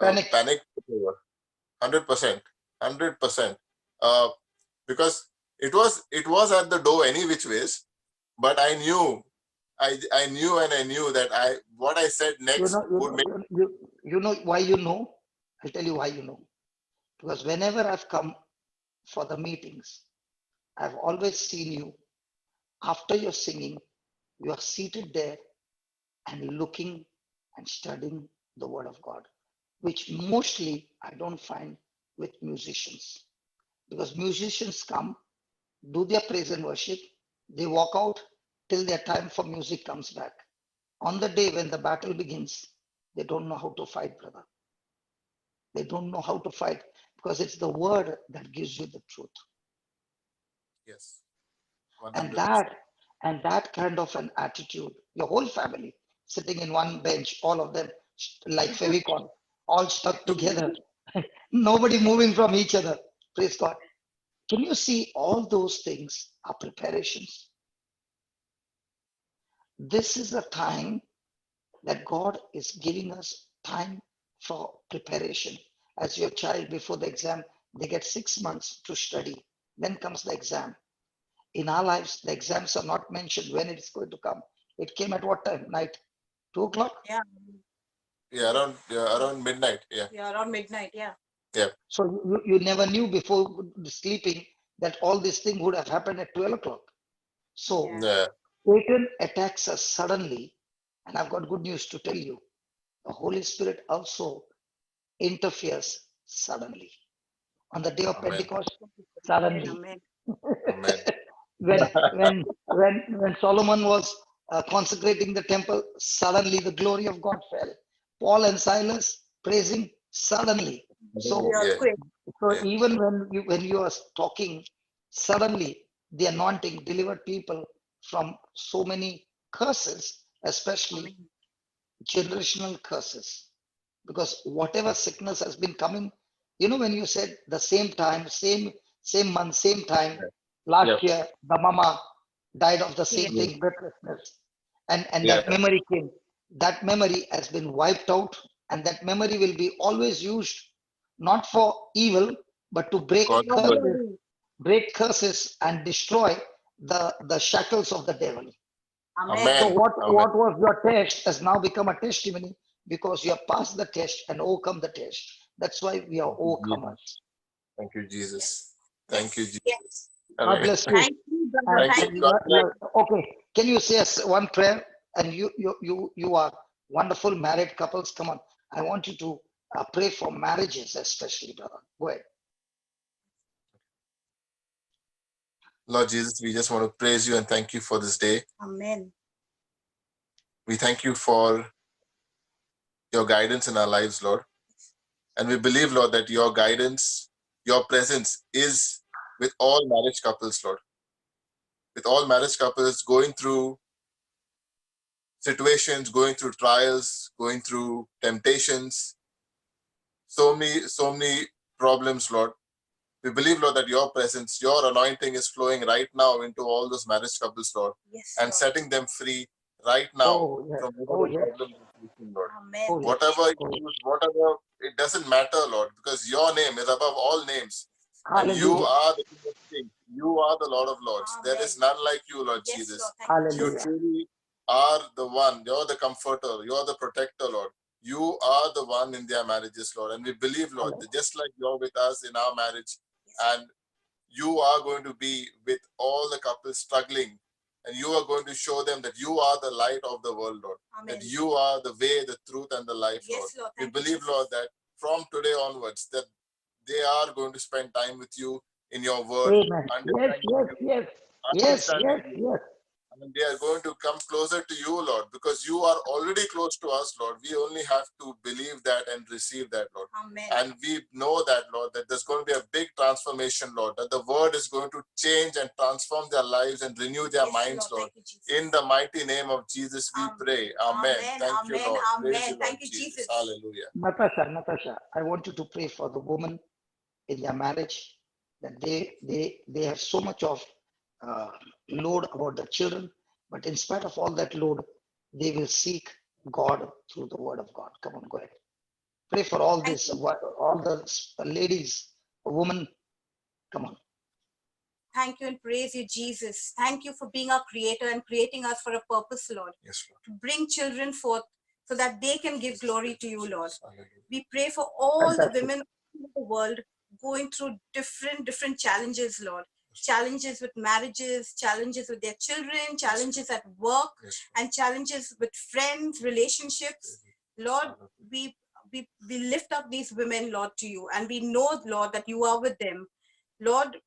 Panic. panic take over. 100%. 100%. Because it was at the door any which ways, but I knew that what I said You next know, you would know, make. you know why you know? I'll tell you why you know. Because whenever I've come for the meetings, I've always seen you after you're singing, you are seated there and looking and studying the word of God, which mostly I don't find with musicians. Because musicians come, do their praise and worship, they walk out till their time for music comes back. On the day when the battle begins, they don't know how to fight, brother. They don't know how to fight because it's the word that gives you the truth. Yes. And 100%. that kind of an attitude, your whole family sitting in one bench, all of them like Fevicol, all stuck together, nobody moving from each other. Praise God. Can you see all those things are preparations? This is a time that God is giving us time for preparation. As your child before the exam, they get 6 months to study. Then comes the exam. In our lives, the exams are not mentioned when it is going to come. It came at what time? Night? 2 o'clock? Yeah. Yeah, around midnight. Yeah. Yeah, around midnight. Yeah. Yeah. So you never knew before sleeping that all this thing would have happened at 12 o'clock. So Yeah. Yeah. Satan attacks us suddenly. And I've got good news to tell you. The Holy Spirit also interferes suddenly. On the day of Amen. Pentecost, suddenly. Amen. Amen. when Solomon was consecrating the temple, suddenly the glory of God fell. Paul and Silas praising suddenly. The So, Yeah. earthquake. Yeah. even when you are talking, suddenly the anointing delivered people from so many curses, especially Amen. generational curses. Because whatever sickness has been coming, when you said the same time, same month, same time, Yeah. last year, the mama died of the Yeah. same thing, breathlessness, and Yeah. that memory came. That memory has been wiped out, and that memory will be always used not for evil, but to God. break curses and destroy the shackles of the devil. So Amen. Amen. Amen. what was your test has now become a testimony because you have passed the test and overcome the test. That's why we are Thank you, Jesus. overcomers. Thank you, Jesus. Thank you, Yes. Jesus. Yes. God Hallelujah. bless you. Thank you, brother. And, Thank you. Thank and you. God bless. okay, can you say us one prayer? And you are wonderful married couples. Come on, I want you to pray for marriages, especially, brother. Go ahead. Lord Jesus, we just want to praise you and thank you for this day. Amen. We thank you for your guidance in our lives, Lord. And we believe, Lord, that your guidance, your presence is with all marriage couples, Lord. With all marriage couples going through situations, going through trials, going through temptations, so many problems, Lord. We believe, Lord, that your presence, your anointing is flowing right now into all those marriage couples, Lord, Yes, and Lord. setting them free right now Oh, yes. from Oh, whatever yes. problem they're facing, Lord. Amen. Oh, yes. Whatever Oh, yes. issues, whatever, it doesn't matter, Lord, because your name is above all names. And you Hallelujah. are the King of Kings. You are the Lord of Lords. There Amen. is none like you, Lord Yes, Jesus. Lord. Thank you, You Hallelujah. truly are the one. You're the comforter. You're the protector, Lord. You are the one in their marriages, Lord. And we believe, Lord, that just like you're with us in our marriage, and you are going to be with all the couples struggling, and you are going to show them that you are the light of the world, Lord. Amen. That you are the way, the truth, and the life, Lord. Yes, Lord. We Thank you, believe, Jesus. Lord, that from today onwards, that they are going to spend time with you in your word, Amen. Yes, understanding yes, you, yes. Yes, understanding yes, you. yes. And they are going to come closer to you, Lord, because you are already close to us, Lord. We only have to believe that and receive that, Lord. Amen. And we know that, Lord, that there's going to be a big transformation, Lord, that the word is going to change and transform their lives and renew their Yes, minds, Lord. Lord. Thank you, Jesus. In the mighty name of Jesus, we pray. Amen. Amen. Thank you, Amen. Lord. Praise Amen. you, Lord Thank you, Jesus. Jesus. Hallelujah. Natasha, I want you to pray for the woman in their marriage, that they have so much of load about the children, but in spite of all that load, they will seek God through the word of God. Come on, go ahead. Pray for all Thank this, you. all the ladies, women. Come on. Thank you and praise you, Jesus. Thank you for being our creator and creating us for a purpose, Lord. Yes, Lord. To bring children forth so that they can give glory to you, Lord. Hallelujah. We pray for all the Fantastic. women in the world going through different challenges, Lord. Challenges with marriages, challenges with their children, challenges at work, and challenges with friends, relationships. Lord, we lift up these women, Lord, to you, and we know, Lord, that you are with them. Lord,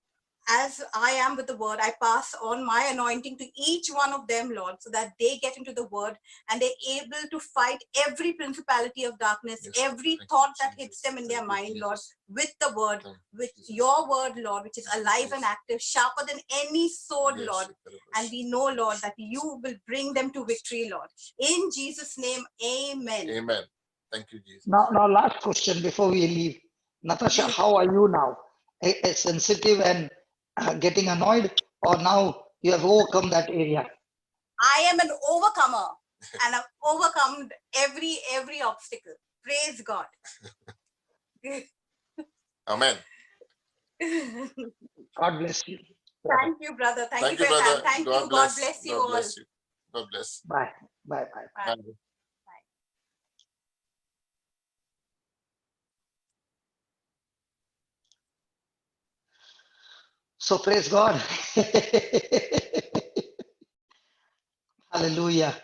as I am with the word, I pass on my anointing to each one of them, Lord, so that they get into the word and they're able to fight every principality of darkness, every thought that hits them in their mind, Lord, with the word, with your word, Lord, which is alive and active, sharper than any sword, Lord. And we know, Lord, that you will bring them to victory, Lord. In Jesus' name, amen. Amen. Thank you, Jesus. Now, last question before we leave. Natasha, how are you now? A sensitive and getting annoyed, or now you have overcome that area? I am an overcomer and I've overcome every obstacle. Praise God. Amen. God bless you. Thank you, brother. Thank you Thank you, for your time. brother. Thank you. God bless you God all. bless you. God bless. Bye. Bye. Bye. Bye. Bye. So praise God. Hallelujah.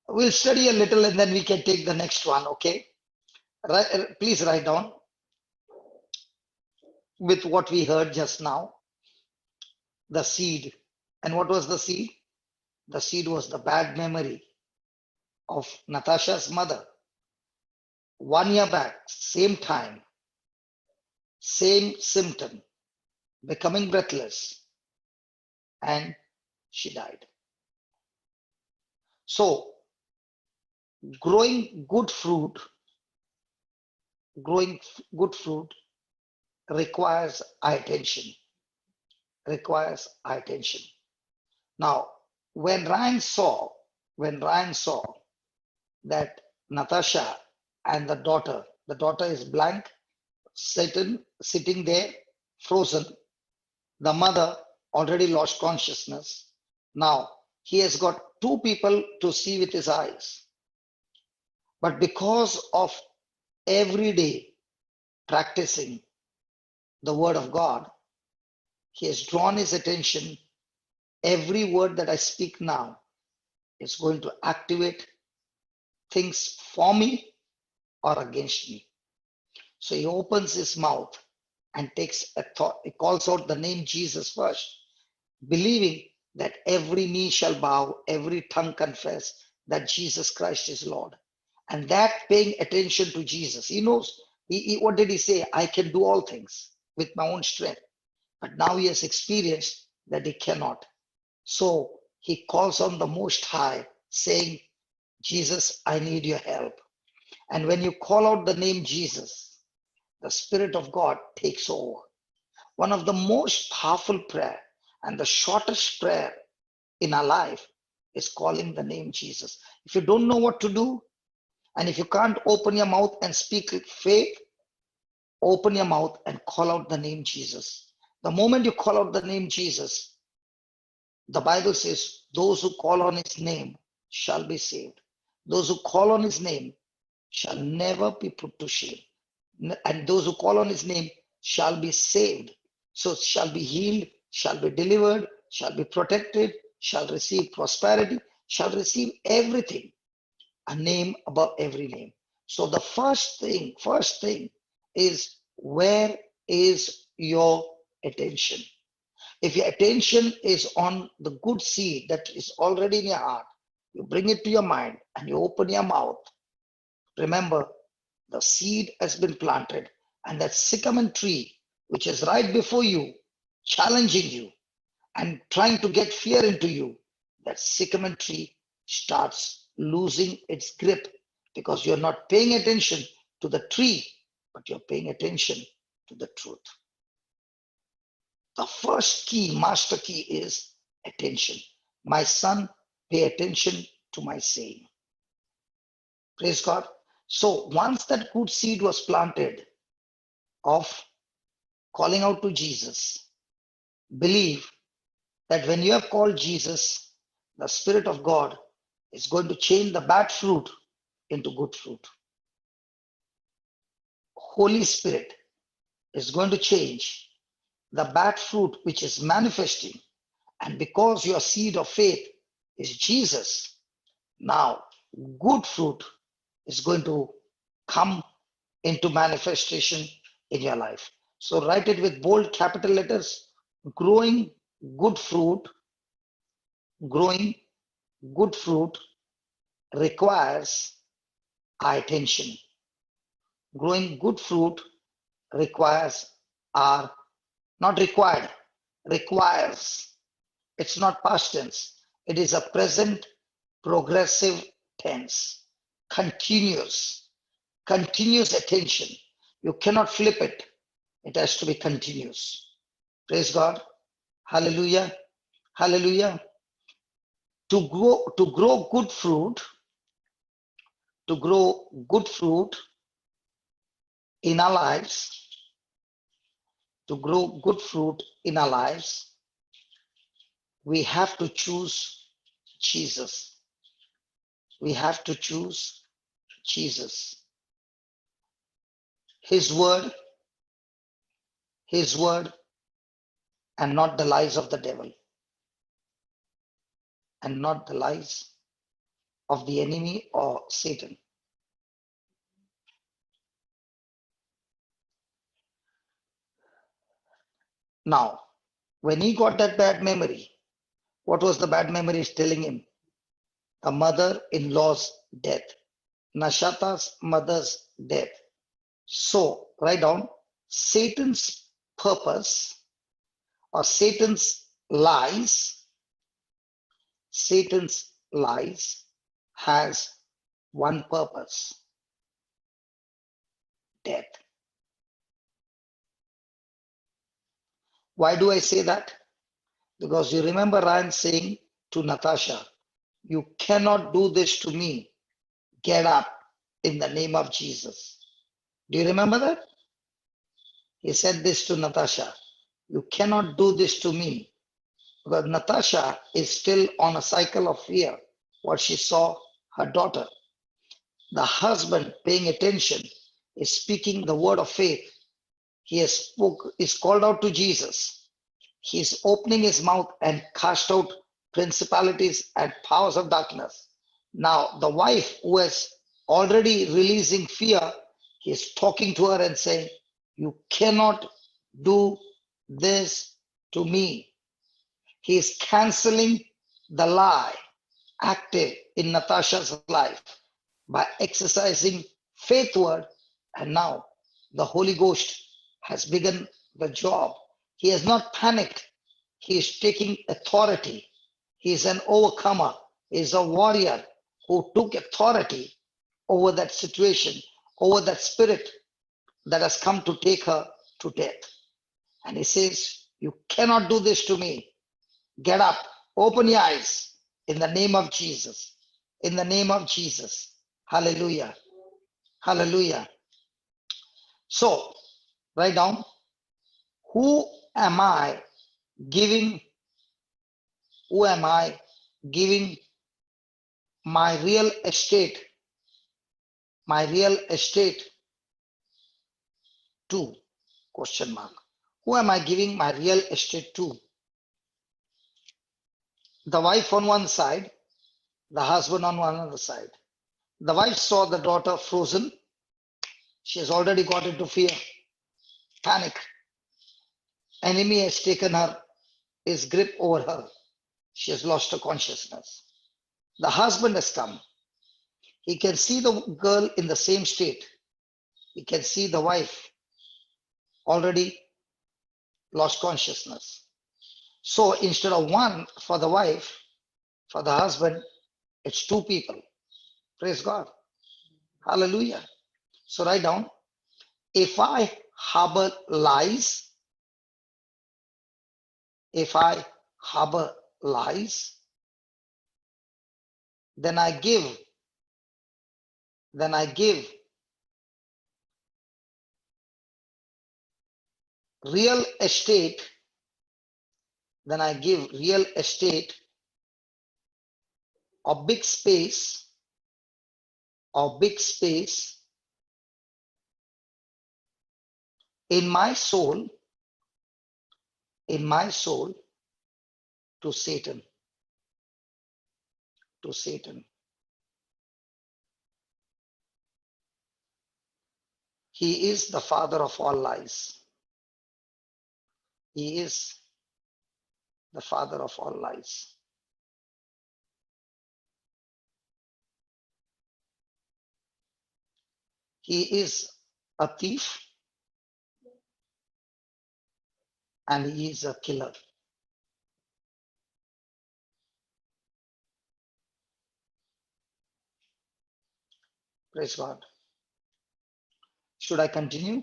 We'll study a little and then we can take the next one, okay? Please write down with what we heard just now, the seed. And what was the seed? The seed was the bad memory of Natasha's mother. 1 year back, same time, same symptom, becoming breathless, and she died. So, growing good fruit requires our attention. Now, when Ryan saw that Natasha and the daughter is blank, sitting there, frozen. The mother already lost consciousness. Now, he has got two people to see with his eyes. But because of every day practicing the word of God, he has drawn his attention. Every word that I speak now is going to activate things for me or against me. So he opens his mouth and takes a thought. He calls out the name Jesus first, believing that every knee shall bow, every tongue confess that Jesus Christ is Lord. And that paying attention to Jesus. He knows, what did he say? I can do all things with my own strength. But now he has experienced that he cannot. So he calls on the Most High, saying, Jesus, I need your help. And when you call out the name Jesus, the Spirit of God takes over. One of the most powerful prayer and the shortest prayer in our life is calling the name Jesus. If you don't know what to do, and if you can't open your mouth and speak with faith, open your mouth and call out the name Jesus. The moment you call out the name Jesus, the Bible says, those who call on his name shall be saved. Those who call on his name shall never be put to shame. And those who call on his name shall be saved. So shall be healed, shall be delivered, shall be protected, shall receive prosperity, shall receive everything. A name above every name. So the first thing is, where is your attention? If your attention is on the good seed that is already in your heart, you bring it to your mind and you open your mouth. Remember, the seed has been planted, and that sycamine tree, which is right before you, challenging you and trying to get fear into you, that sycamine tree starts losing its grip because you're not paying attention to the tree, but you're paying attention to the truth. The first key, master key, is attention. My son, pay attention to my saying. Praise God. So once that good seed was planted of calling out to Jesus, believe that when you have called Jesus, the Spirit of God is going to change the bad fruit into good fruit. Holy Spirit is going to change the bad fruit which is manifesting. And because your seed of faith is Jesus, now good fruit is going to come into manifestation in your life. So write it with bold capital letters. Growing good fruit requires our attention. Growing good fruit requires our, not required, requires. It's not past tense. It is a present progressive tense. Continuous attention. You cannot flip it. It has to be continuous. Praise God. Hallelujah. Hallelujah. To grow good fruit, in our lives, we have to choose Jesus. We have to choose Jesus. His word, and not the lies of the devil, and not the lies of the enemy or Satan. Now, when he got that bad memory, what was the bad memory telling him? The mother-in-law's death, Nashata's mother's death. So write down, Satan's purpose or Satan's lies has one purpose: death. Why do I say that? Because you remember Ryan saying to Natasha, you cannot do this to me. Get up in the name of Jesus. Do you remember that? He said this to Natasha. You cannot do this to me. Because Natasha is still on a cycle of fear, what she saw her daughter. The husband, paying attention, is speaking the word of faith. He is called out to Jesus. He is opening his mouth and cast out principalities and powers of darkness. Now, the wife who is already releasing fear, he is talking to her and saying, you cannot do this to me. He is canceling the lie active in Natasha's life by exercising faith word, and now the Holy Ghost has begun the job. He has not panicked. He is taking authority. He is an overcomer. He is a warrior who took authority over that situation, over that spirit that has come to take her to death. And he says, you cannot do this to me. Get up, open your eyes in the name of Jesus. In the name of Jesus. Hallelujah. Hallelujah. So, write down, who am I giving my real estate to? Question mark. Who am I giving my real estate to? The wife on one side, the husband on one other side. The wife saw the daughter frozen. She has already got into fear, panic. Enemy has taken her, his grip over her. She has lost her consciousness. The husband has come. He can see the girl in the same state. He can see the wife already lost consciousness. So instead of one for the wife, for the husband, it's two people. Praise God. Hallelujah. So write down, if I harbor lies, then I give real estate, or big space in my soul to Satan. He is the father of all lies. He is the father of all lies. He is a thief and he is a killer. Praise God. Should I continue?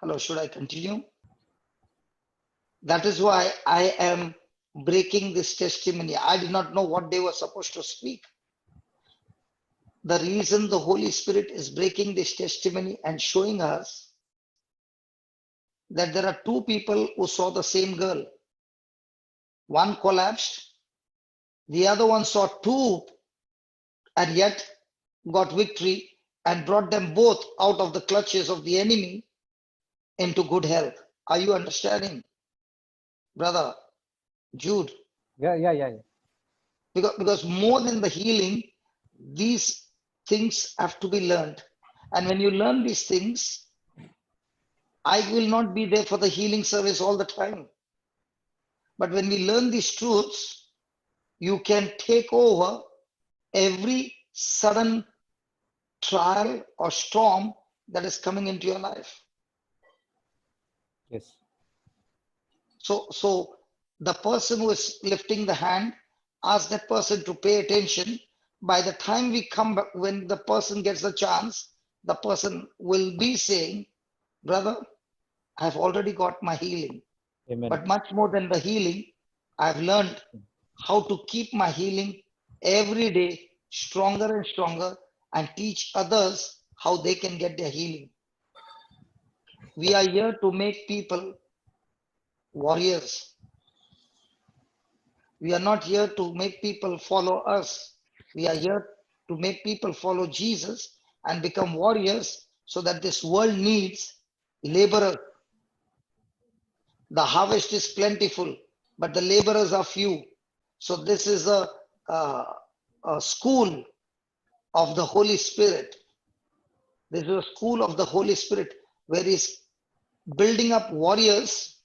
Hello, should I continue? That is why I am breaking this testimony. I did not know what they were supposed to speak. The reason the Holy Spirit is breaking this testimony and showing us that there are two people who saw the same girl. One collapsed, the other one saw two and yet got victory and brought them both out of the clutches of the enemy into good health. Are you understanding, brother Jude? Yeah. Because more than the healing, these things have to be learned. And when you learn these things, I will not be there for the healing service all the time. But when we learn these truths, you can take over every sudden trial or storm that is coming into your life. Yes. So the person who is lifting the hand, ask that person to pay attention. By the time we come back, when the person gets a chance, the person will be saying, brother, I've already got my healing. Amen. But much more than the healing, I've learned how to keep my healing every day stronger and stronger and teach others how they can get their healing. We are here to make people warriors. We are not here to make people follow us. We are here to make people follow Jesus and become warriors so that this world needs laborers. The harvest is plentiful, but the laborers are few. So this is a school of the Holy Spirit. This is a school of the Holy Spirit where he's building up warriors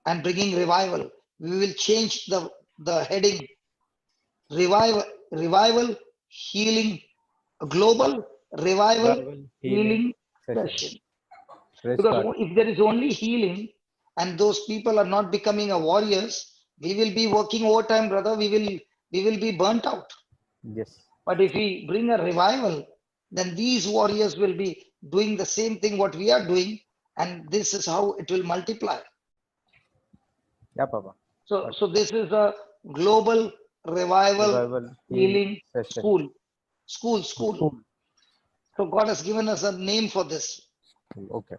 and bringing revival. We will change the heading: revival, healing, global revival, Revival, healing session. session. Praise Because God. if there is only healing and those people are not becoming a warriors, we will be working overtime, brother. We will be burnt out. Yes. But if we bring a revival, then these warriors will be doing the same thing what we are doing, and this is how it will multiply. Yeah, Papa. So this is a global revival Revival healing session. school. School. So God has given us a name for this. Okay.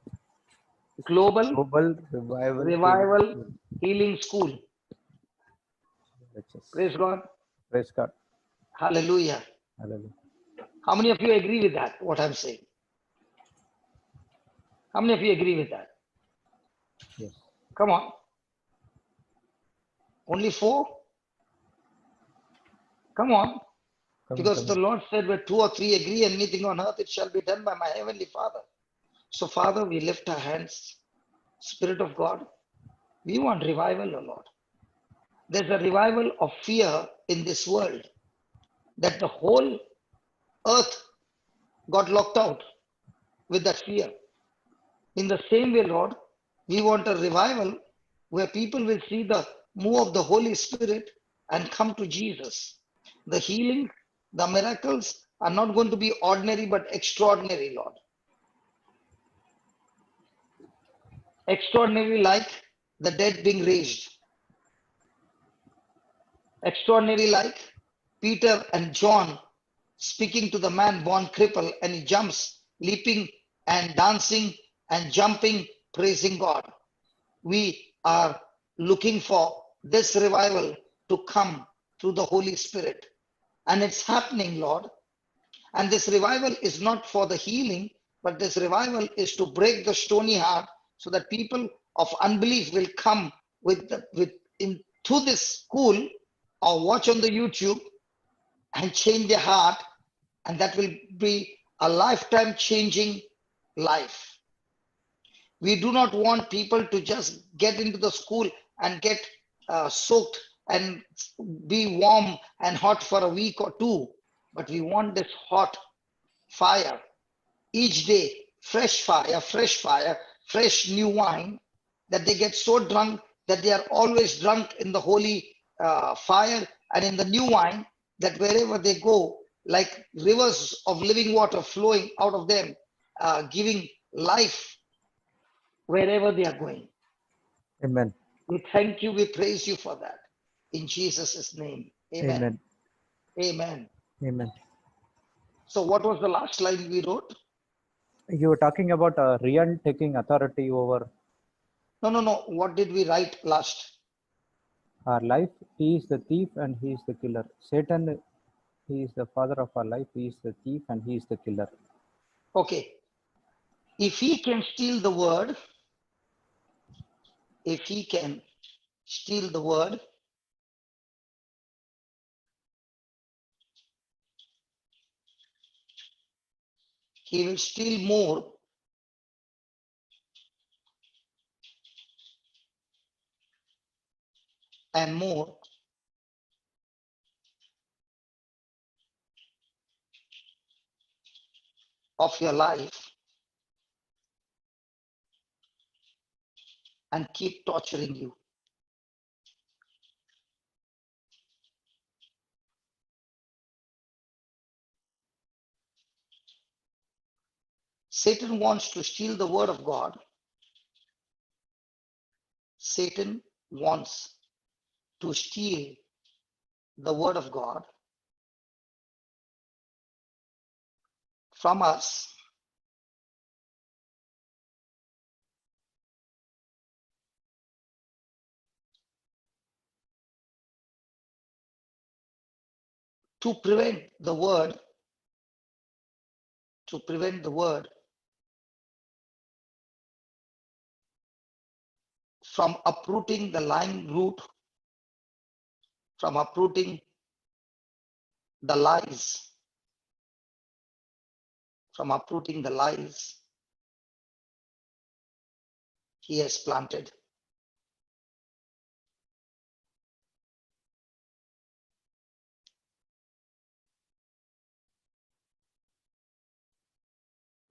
Global Global revival. revival healing school. Praise God. Praise God. Hallelujah. Hallelujah. How many of you agree with that, what I'm saying? How many of you agree with that? Yes. Come on. Only 4? Come on. Because the Lord said, where 2 or 3 agree anything on earth, it shall be done by my heavenly Father. So, Father, we lift our hands. Spirit of God, we want revival, O Lord. There's a revival of fear in this world, that the whole earth got locked out with that fear. In the same way, Lord, we want a revival where people will see the move of the Holy Spirit and come to Jesus. The healing, the miracles are not going to be ordinary but extraordinary, Lord. Extraordinary like the dead being raised. Extraordinary like Peter and John speaking to the man born crippled, and he jumps, leaping and dancing and jumping, praising God. We are looking for this revival to come through the Holy Spirit. And it's happening, Lord. And this revival is not for the healing, but this revival is to break the stony heart so that people of unbelief will come into this school or watch on the YouTube and change their heart. And that will be a lifetime changing life. We do not want people to just get into the school and get soaked and be warm and hot for a week or 2, but we want this hot fire each day, fresh fire, fresh new wine, that they get so drunk that they are always drunk in the holy fire and in the new wine, that wherever they go, like rivers of living water flowing out of them, giving life wherever they are going. Amen. We thank you, we praise you for that. In Jesus' name, amen. Amen. Amen. So what was the last line we wrote? You were talking about Rian taking authority over No. What did we write last? our life. He is the thief and he is the killer. Satan, he is the father of our life. He is the thief and he is the killer. Okay. If he can steal the word, he will steal more and more of your life and keep torturing you. Satan wants to steal the word of God. Satan wants to steal the word of God from us to prevent the word from uprooting the lying root, from uprooting the lies, he has planted.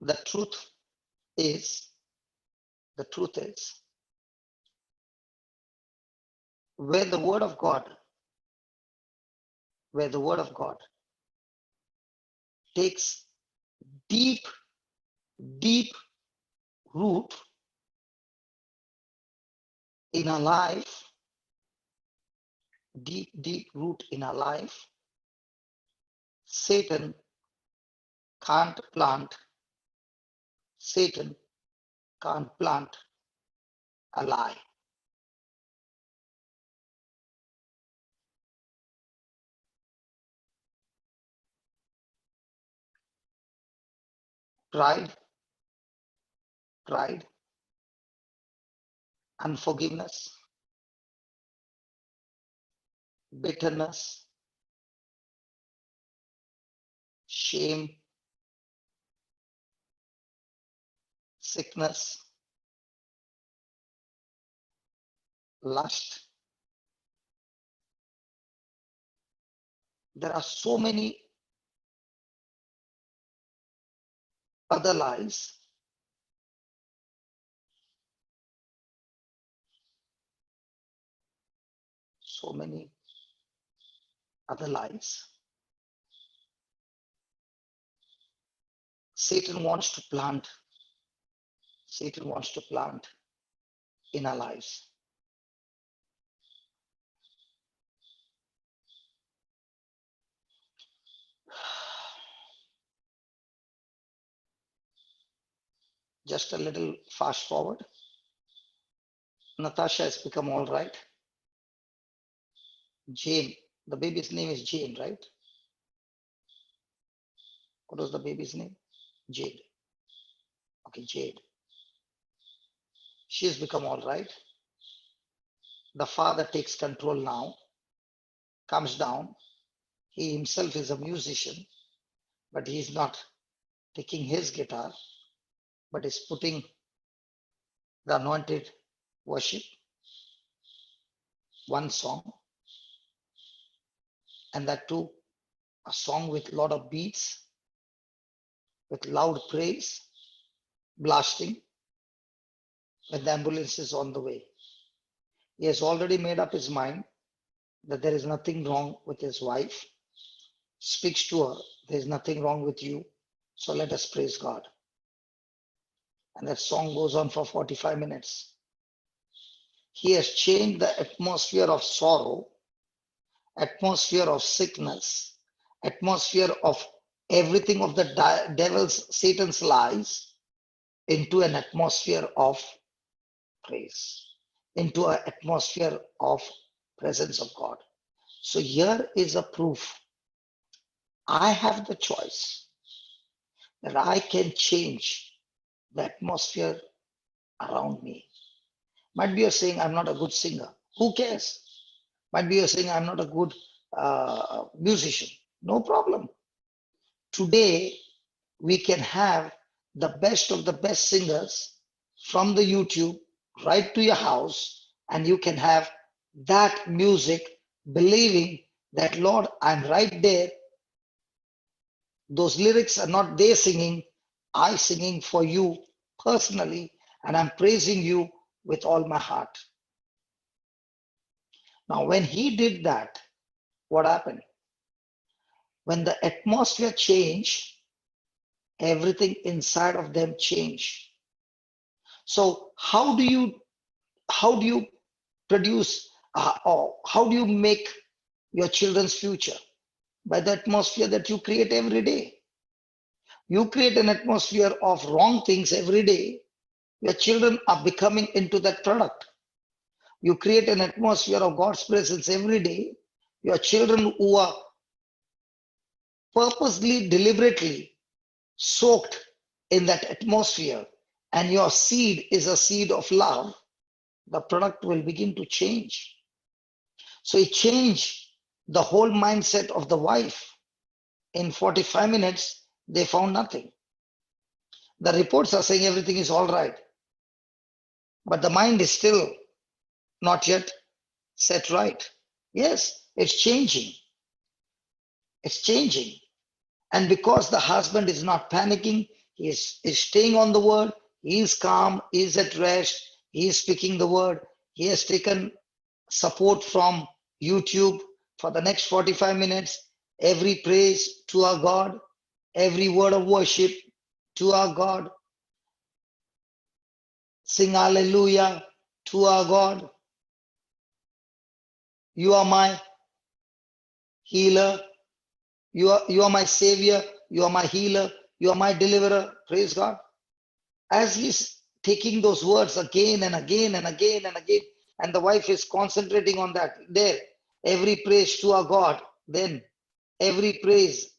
The truth is The truth is, where the word of God takes deep, deep root in our life, Satan can't plant a lie. Pride, unforgiveness, bitterness, shame, sickness, lust. There are so many other lies. Satan wants to plant in our lives. Just a little fast forward. Natasha has become all right. Jane, the baby's name is Jane, right? What was the baby's name? Jade. Okay, Jade. She's become all right. The father takes control now, comes down. He himself is a musician, but he's not taking his guitar, but is putting the anointed worship, one song, and that too, a song with a lot of beats, with loud praise, blasting, when the ambulance is on the way. He has already made up his mind that there is nothing wrong with his wife, speaks to her, there is nothing wrong with you, so let us praise God. And that song goes on for 45 minutes. He has changed the atmosphere of sorrow, atmosphere of sickness, atmosphere of everything of the devil's, Satan's lies, into an atmosphere of praise, into an atmosphere of presence of God. So here is a proof. I have the choice that I can change the atmosphere around me. Might be you're saying I'm not a good singer. Who cares? Might be you're saying I'm not a good musician. No problem. Today, we can have the best of the best singers from the YouTube right to your house, and you can have that music, believing that, Lord, I'm right there. Those lyrics are not they singing, I singing for you personally, and I'm praising you with all my heart. Now, when he did that, what happened? When the atmosphere changed, everything inside of them changed. So how do you produce or how do you make your children's future? By the atmosphere that you create every day. You create an atmosphere of wrong things every day, your children are becoming into that product. You create an atmosphere of God's presence every day, your children who are purposely, deliberately soaked in that atmosphere, and your seed is a seed of love, the product will begin to change. So it changed the whole mindset of the wife. In 45 minutes, they found nothing. The reports are saying everything is all right, but the mind is still not yet set right. Yes, it's changing. It's changing. And because the husband is not panicking, he is staying on the word, He is calm, he is at rest, he is speaking the word. He has taken support from YouTube for the next 45 minutes. Every praise to our God, every word of worship to our God. Sing hallelujah to our God. You are my healer. You are my savior. You are my healer. You are my deliverer. Praise God. As he's taking those words again and again and again and again, and the wife is concentrating on that. There, every praise to our God. Then every praise,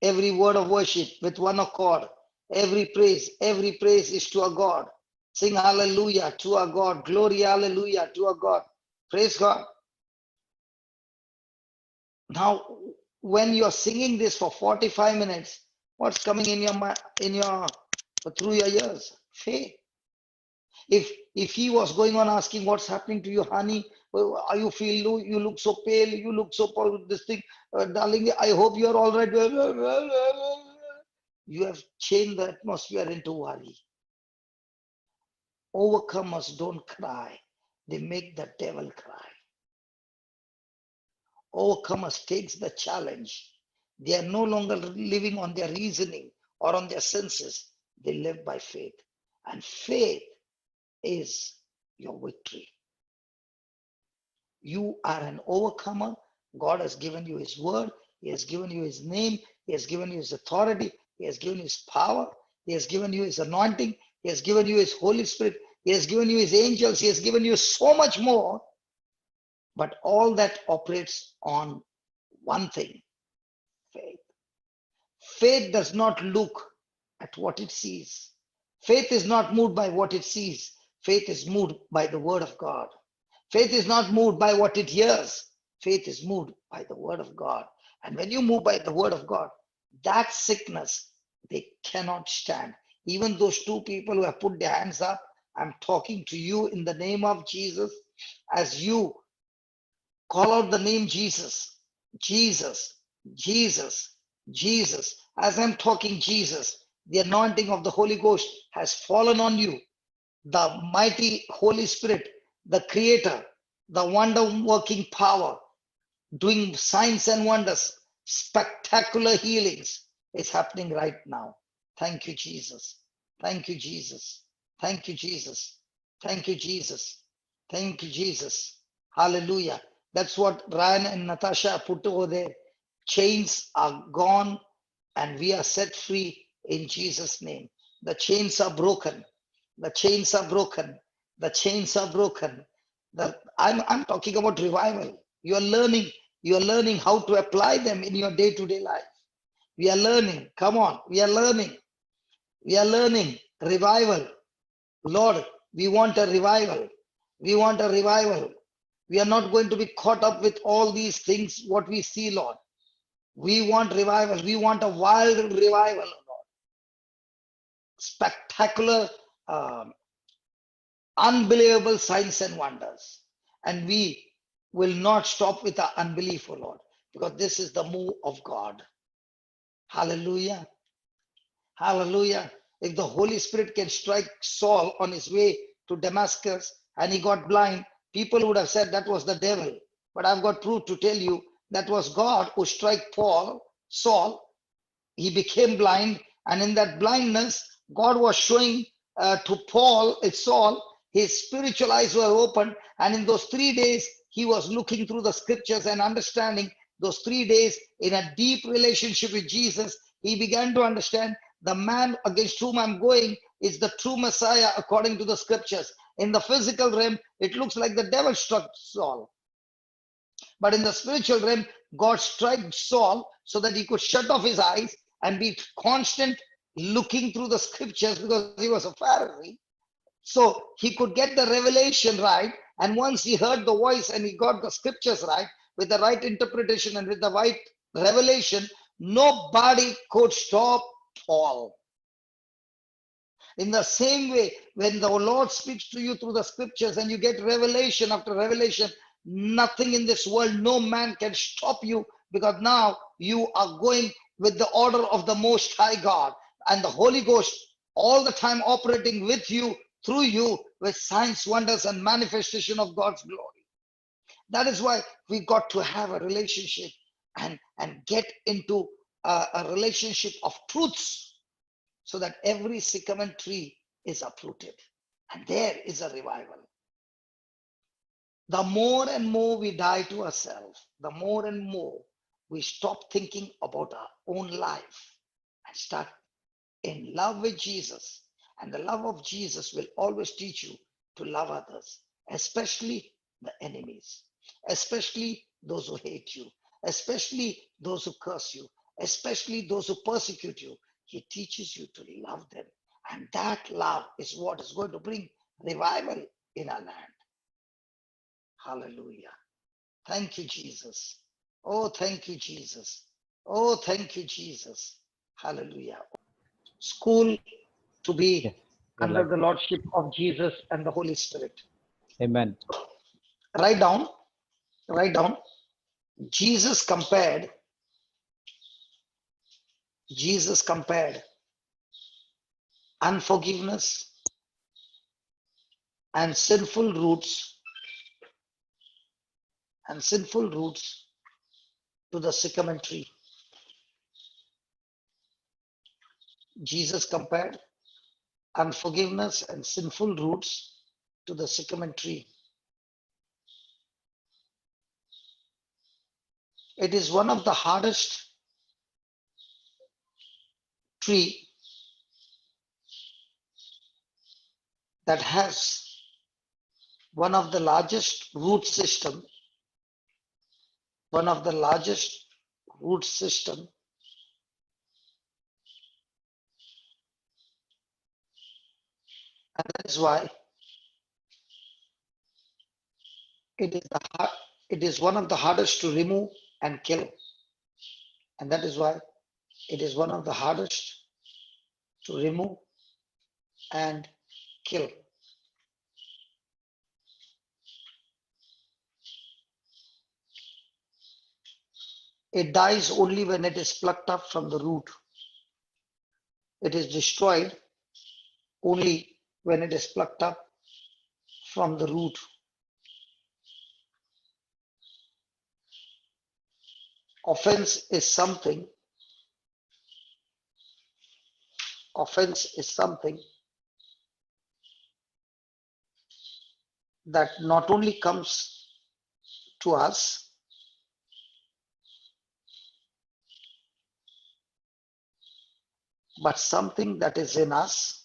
every word of worship with one accord. Every praise is to our God. Sing hallelujah to our God. Glory, hallelujah to our God. Praise God. Now, when you're singing this for 45 minutes, what's coming in your mind, through your ears? Faith. If he was going on asking what's happening to you, honey, are you feel you look so pale, you look so this thing, darling, I hope you're all right. You have changed the atmosphere into worry. Overcomers don't cry, they make the devil cry. Overcomers takes the challenge. They are no longer living on their reasoning or on their senses. They live by faith. And faith is your victory. You are an overcomer. God has given you his word. He has given you his name. He has given you his authority. He has given you his power. He has given you his anointing. He has given you his Holy Spirit. He has given you his angels. He has given you so much more. But all that operates on one thing, faith. Faith does not look at what it sees. Faith is not moved by what it sees. Faith is moved by the word of God. Faith is not moved by what it hears. Faith is moved by the word of God. And when you move by the word of God, that sickness, they cannot stand. Even those two people who have put their hands up, I'm talking to you in the name of Jesus. As you call out the name Jesus, Jesus, Jesus, Jesus. As I'm talking Jesus, the anointing of the Holy Ghost has fallen on you. The mighty Holy Spirit, the creator, the wonder working power, doing signs and wonders, spectacular healings is happening right now. Thank you, Jesus. Thank you, Jesus. Thank you, Jesus. Thank you, Jesus. Thank you, Jesus. Hallelujah. That's what Ryan and Natasha put over there. Chains are gone and we are set free in Jesus' name. The chains are broken. The chains are broken. The chains are broken. I'm talking about revival. You are learning how to apply them in your day-to-day life. We are learning. Come on, we are learning. We are learning revival. Lord, we want a revival. We want a revival. We are not going to be caught up with all these things, what we see, Lord. We want revival. We want a wild revival, Lord. Spectacular, unbelievable signs and wonders. And we will not stop with our unbelief, O Lord, because this is the move of God. Hallelujah. Hallelujah. If the Holy Spirit can strike Saul on his way to Damascus and he got blind, people would have said that was the devil. But I've got proof to tell you that was God who struck Saul. He became blind, and in that blindness, God was showing to Saul, his spiritual eyes were opened, and in those 3 days, he was looking through the scriptures and understanding. Those 3 days in a deep relationship with Jesus, he began to understand the man against whom I'm going is the true Messiah according to the scriptures. In the physical realm, it looks like the devil struck Saul. But in the spiritual realm, God struck Saul so that he could shut off his eyes and be constant looking through the scriptures because he was a Pharisee. So he could get the revelation right. And once he heard the voice and he got the scriptures right, with the right interpretation and with the right revelation, nobody could stop Paul. In the same way, when the Lord speaks to you through the scriptures and you get revelation after revelation, nothing in this world, no man can stop you, because now you are going with the order of the Most High God, and the Holy Ghost all the time operating with you, through you, with signs, wonders, and manifestation of God's glory. That is why we got to have a relationship and get into a relationship of truths, so that every sycamine tree is uprooted and there is a revival. The more and more we die to ourselves, the more and more we stop thinking about our own life and start in love with Jesus. And the love of Jesus will always teach you to love others, especially the enemies, especially those who hate you, especially those who curse you, especially those who persecute you. He teaches you to love them. And that love is what is going to bring revival in our land. Hallelujah. Thank you, Jesus. Oh, thank you, Jesus. Oh, thank you, Jesus. Hallelujah. School to be Yes. under the lordship of Jesus and the Holy Spirit. Amen. Write down. Jesus compared unforgiveness and sinful roots to the sycamine tree. Jesus compared unforgiveness and sinful roots to the sycamine tree. It is one of the hardest tree that has one of the largest root system, and that is why it is one of the hardest to remove and kill. And that is why it is one of the hardest to remove and kill. It dies only when it is plucked up from the root. It is destroyed only when it is plucked up from the root. Offense is something that not only comes to us, but something that is in us,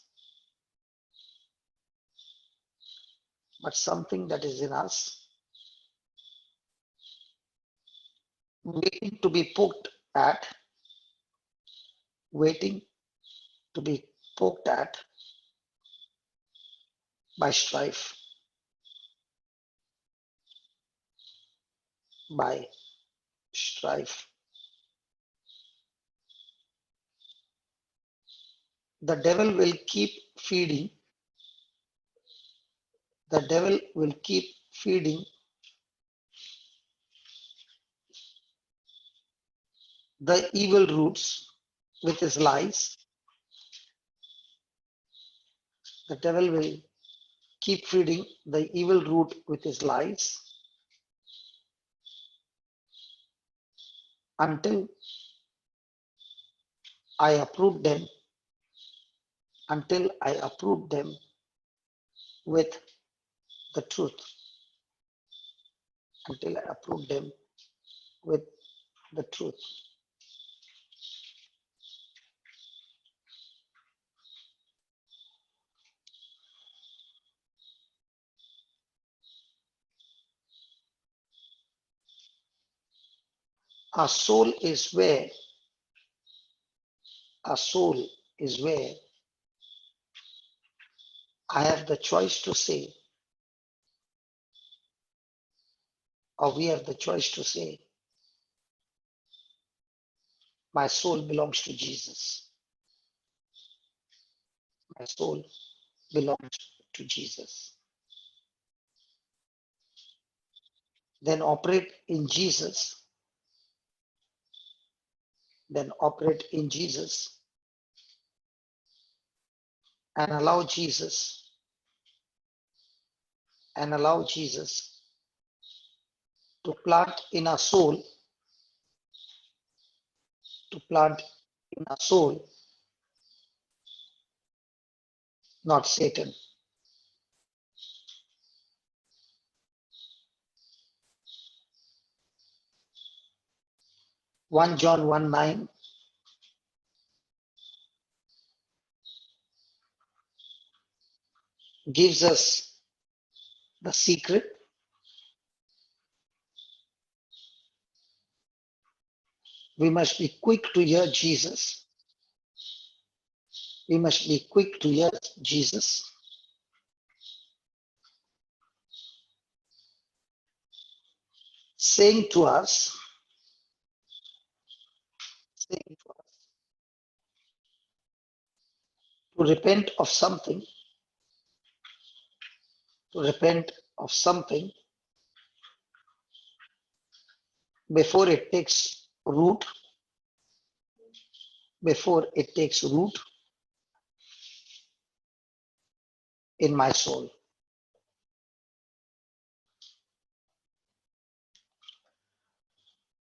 waiting to be poked at, by strife, The devil will keep feeding the evil roots with his lies. The devil will keep feeding the evil root with his lies until I uproot them with the truth. Our soul is where I have the choice to say, or we have the choice to say, my soul belongs to Jesus. My soul belongs to Jesus. Then operate in Jesus. and allow Jesus to plant in our soul, not Satan. 1 John 1:9 gives us the secret. We must be quick to hear Jesus. We must be quick to hear Jesus, saying to us to repent of something, before it takes root, in my soul.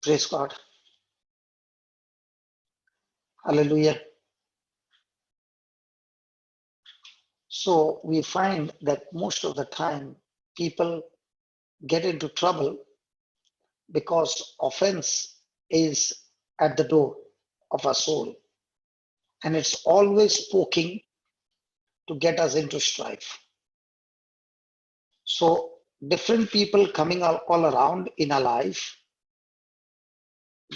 Praise God. Hallelujah. So we find that most of the time people get into trouble because offense is at the door of our soul, and it's always poking to get us into strife. So different people coming all around in our life,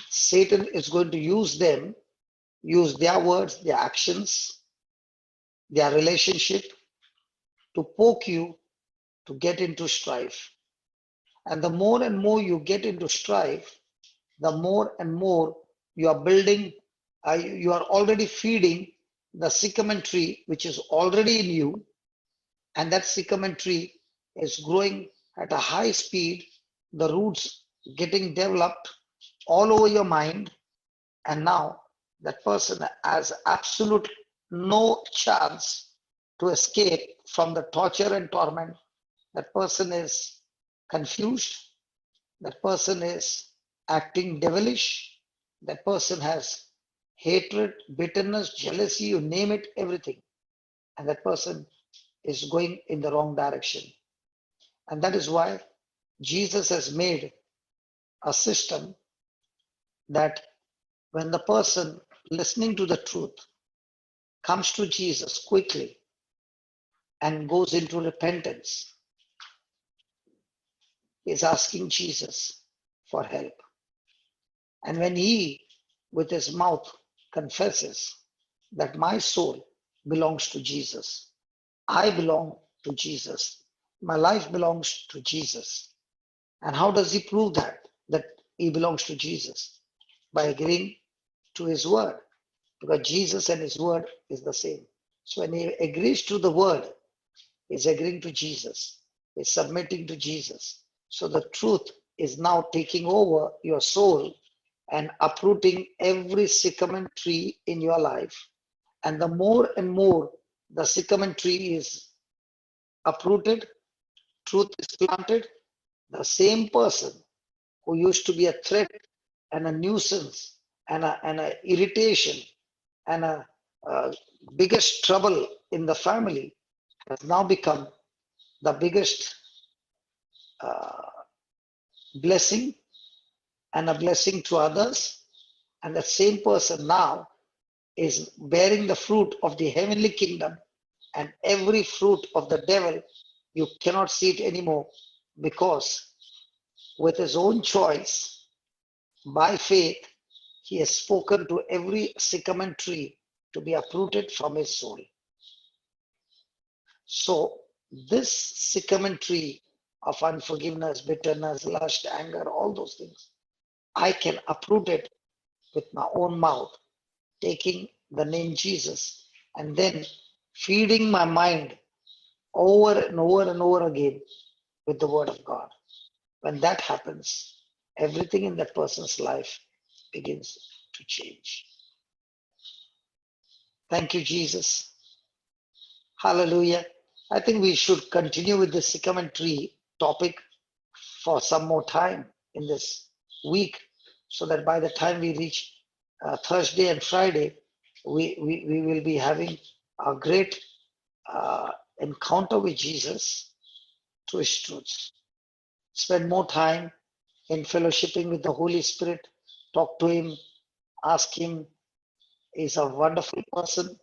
Satan is going to use them, use their words, their actions, their relationship to poke you to get into strife. And the more and more you get into strife, the more and more you are building, you are already feeding the sycamine tree, which is already in you. And that sycamine tree is growing at a high speed, the roots getting developed all over your mind. And now that person has absolute no chance to escape from the torture and torment. That person is confused. That person is acting devilish. That person has hatred, bitterness, jealousy, you name it, everything. And that person is going in the wrong direction. And that is why Jesus has made a system that when the person listening to the truth comes to Jesus quickly and goes into repentance, is asking Jesus for help. And when he, with his mouth, confesses that my soul belongs to Jesus, I belong to Jesus, my life belongs to Jesus. And how does he prove that he belongs to Jesus? By agreeing to his word, because Jesus and his word is the same. So when he agrees to the word, he's agreeing to Jesus, he's submitting to Jesus. So the truth is now taking over your soul and uprooting every sycamine tree in your life. And the more and more the sycamine tree is uprooted, truth is planted, the same person who used to be a threat and a nuisance and a irritation and a biggest trouble in the family has now become the biggest blessing and a blessing to others. And the same person now is bearing the fruit of the heavenly kingdom, and every fruit of the devil, you cannot see it anymore, because with his own choice, by faith, he has spoken to every sycamine tree to be uprooted from his soul. So this sycamine tree of unforgiveness, bitterness, lust, anger, all those things, I can uproot it with my own mouth, taking the name Jesus, and then feeding my mind over and over and over again with the word of God. When that happens, everything in that person's life begins to change. Thank you, Jesus. Hallelujah. I think we should continue with the sycamine tree topic for some more time in this week, so that by the time we reach Thursday and Friday, we will be having a great encounter with Jesus through his truths. Spend more time in fellowshipping with the Holy Spirit. Talk to him, ask him. He's a wonderful person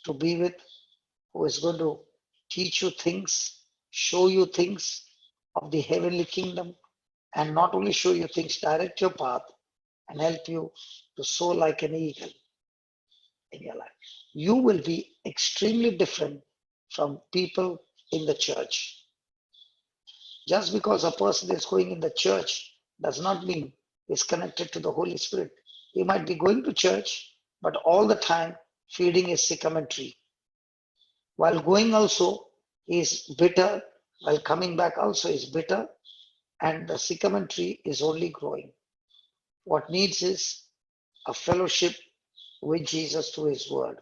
to be with, who is going to teach you things, show you things of the heavenly kingdom, and not only show you things, direct your path and help you to soar like an eagle in your life. You will be extremely different from people in the church. Just because a person is going in the church does not mean he's connected to the Holy Spirit. He might be going to church, but all the time feeding his sycamine tree. While going also, he is bitter. While coming back also is bitter. And the sycamine tree is only growing. What needs is a fellowship with Jesus through his word,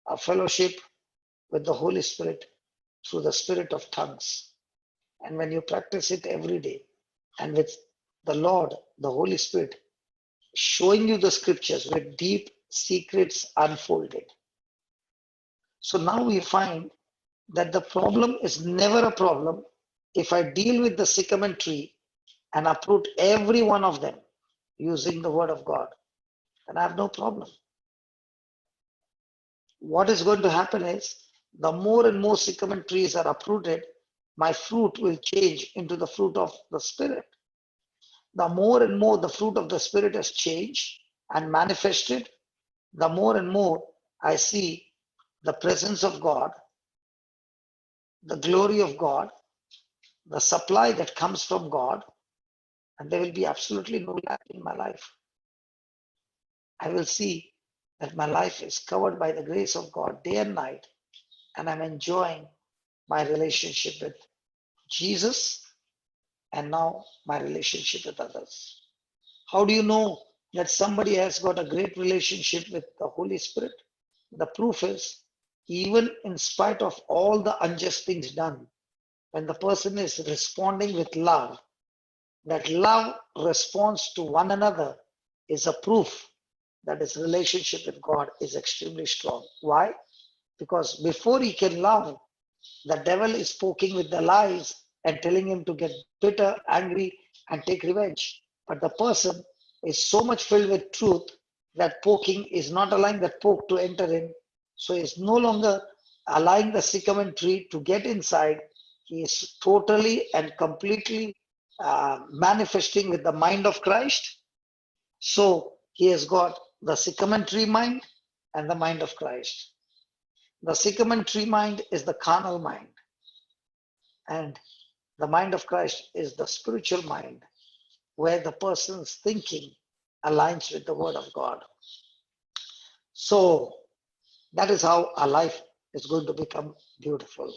a fellowship with the Holy Spirit through the spirit of tongues. And when you practice it every day, and with the Lord, the Holy Spirit, showing you the scriptures with deep secrets unfolded. So now we find that the problem is never a problem if I deal with the sycamine tree and uproot every one of them using the word of God, then I have no problem. What is going to happen is, the more and more sycamine trees are uprooted, my fruit will change into the fruit of the Spirit. The more and more the fruit of the Spirit has changed and manifested, the more and more I see the presence of God, the glory of God, the supply that comes from God, and there will be absolutely no lack in my life. I will see that my life is covered by the grace of God day and night, and I'm enjoying my relationship with Jesus and now my relationship with others. How do you know that somebody has got a great relationship with the Holy Spirit? The proof is, even in spite of all the unjust things done, when the person is responding with love, that love response to one another is a proof that his relationship with God is extremely strong. Why? Because before he can love, the devil is poking with the lies and telling him to get bitter, angry, and take revenge. But the person is so much filled with truth that poking is not allowing that poke to enter in. So he is no longer allowing the sycamine tree to get inside. He is totally and completely manifesting with the mind of Christ. So he has got the sycamine tree mind and the mind of Christ. The sycamine tree mind is the carnal mind, and the mind of Christ is the spiritual mind, where the person's thinking aligns with the word of God. So that is how our life is going to become beautiful.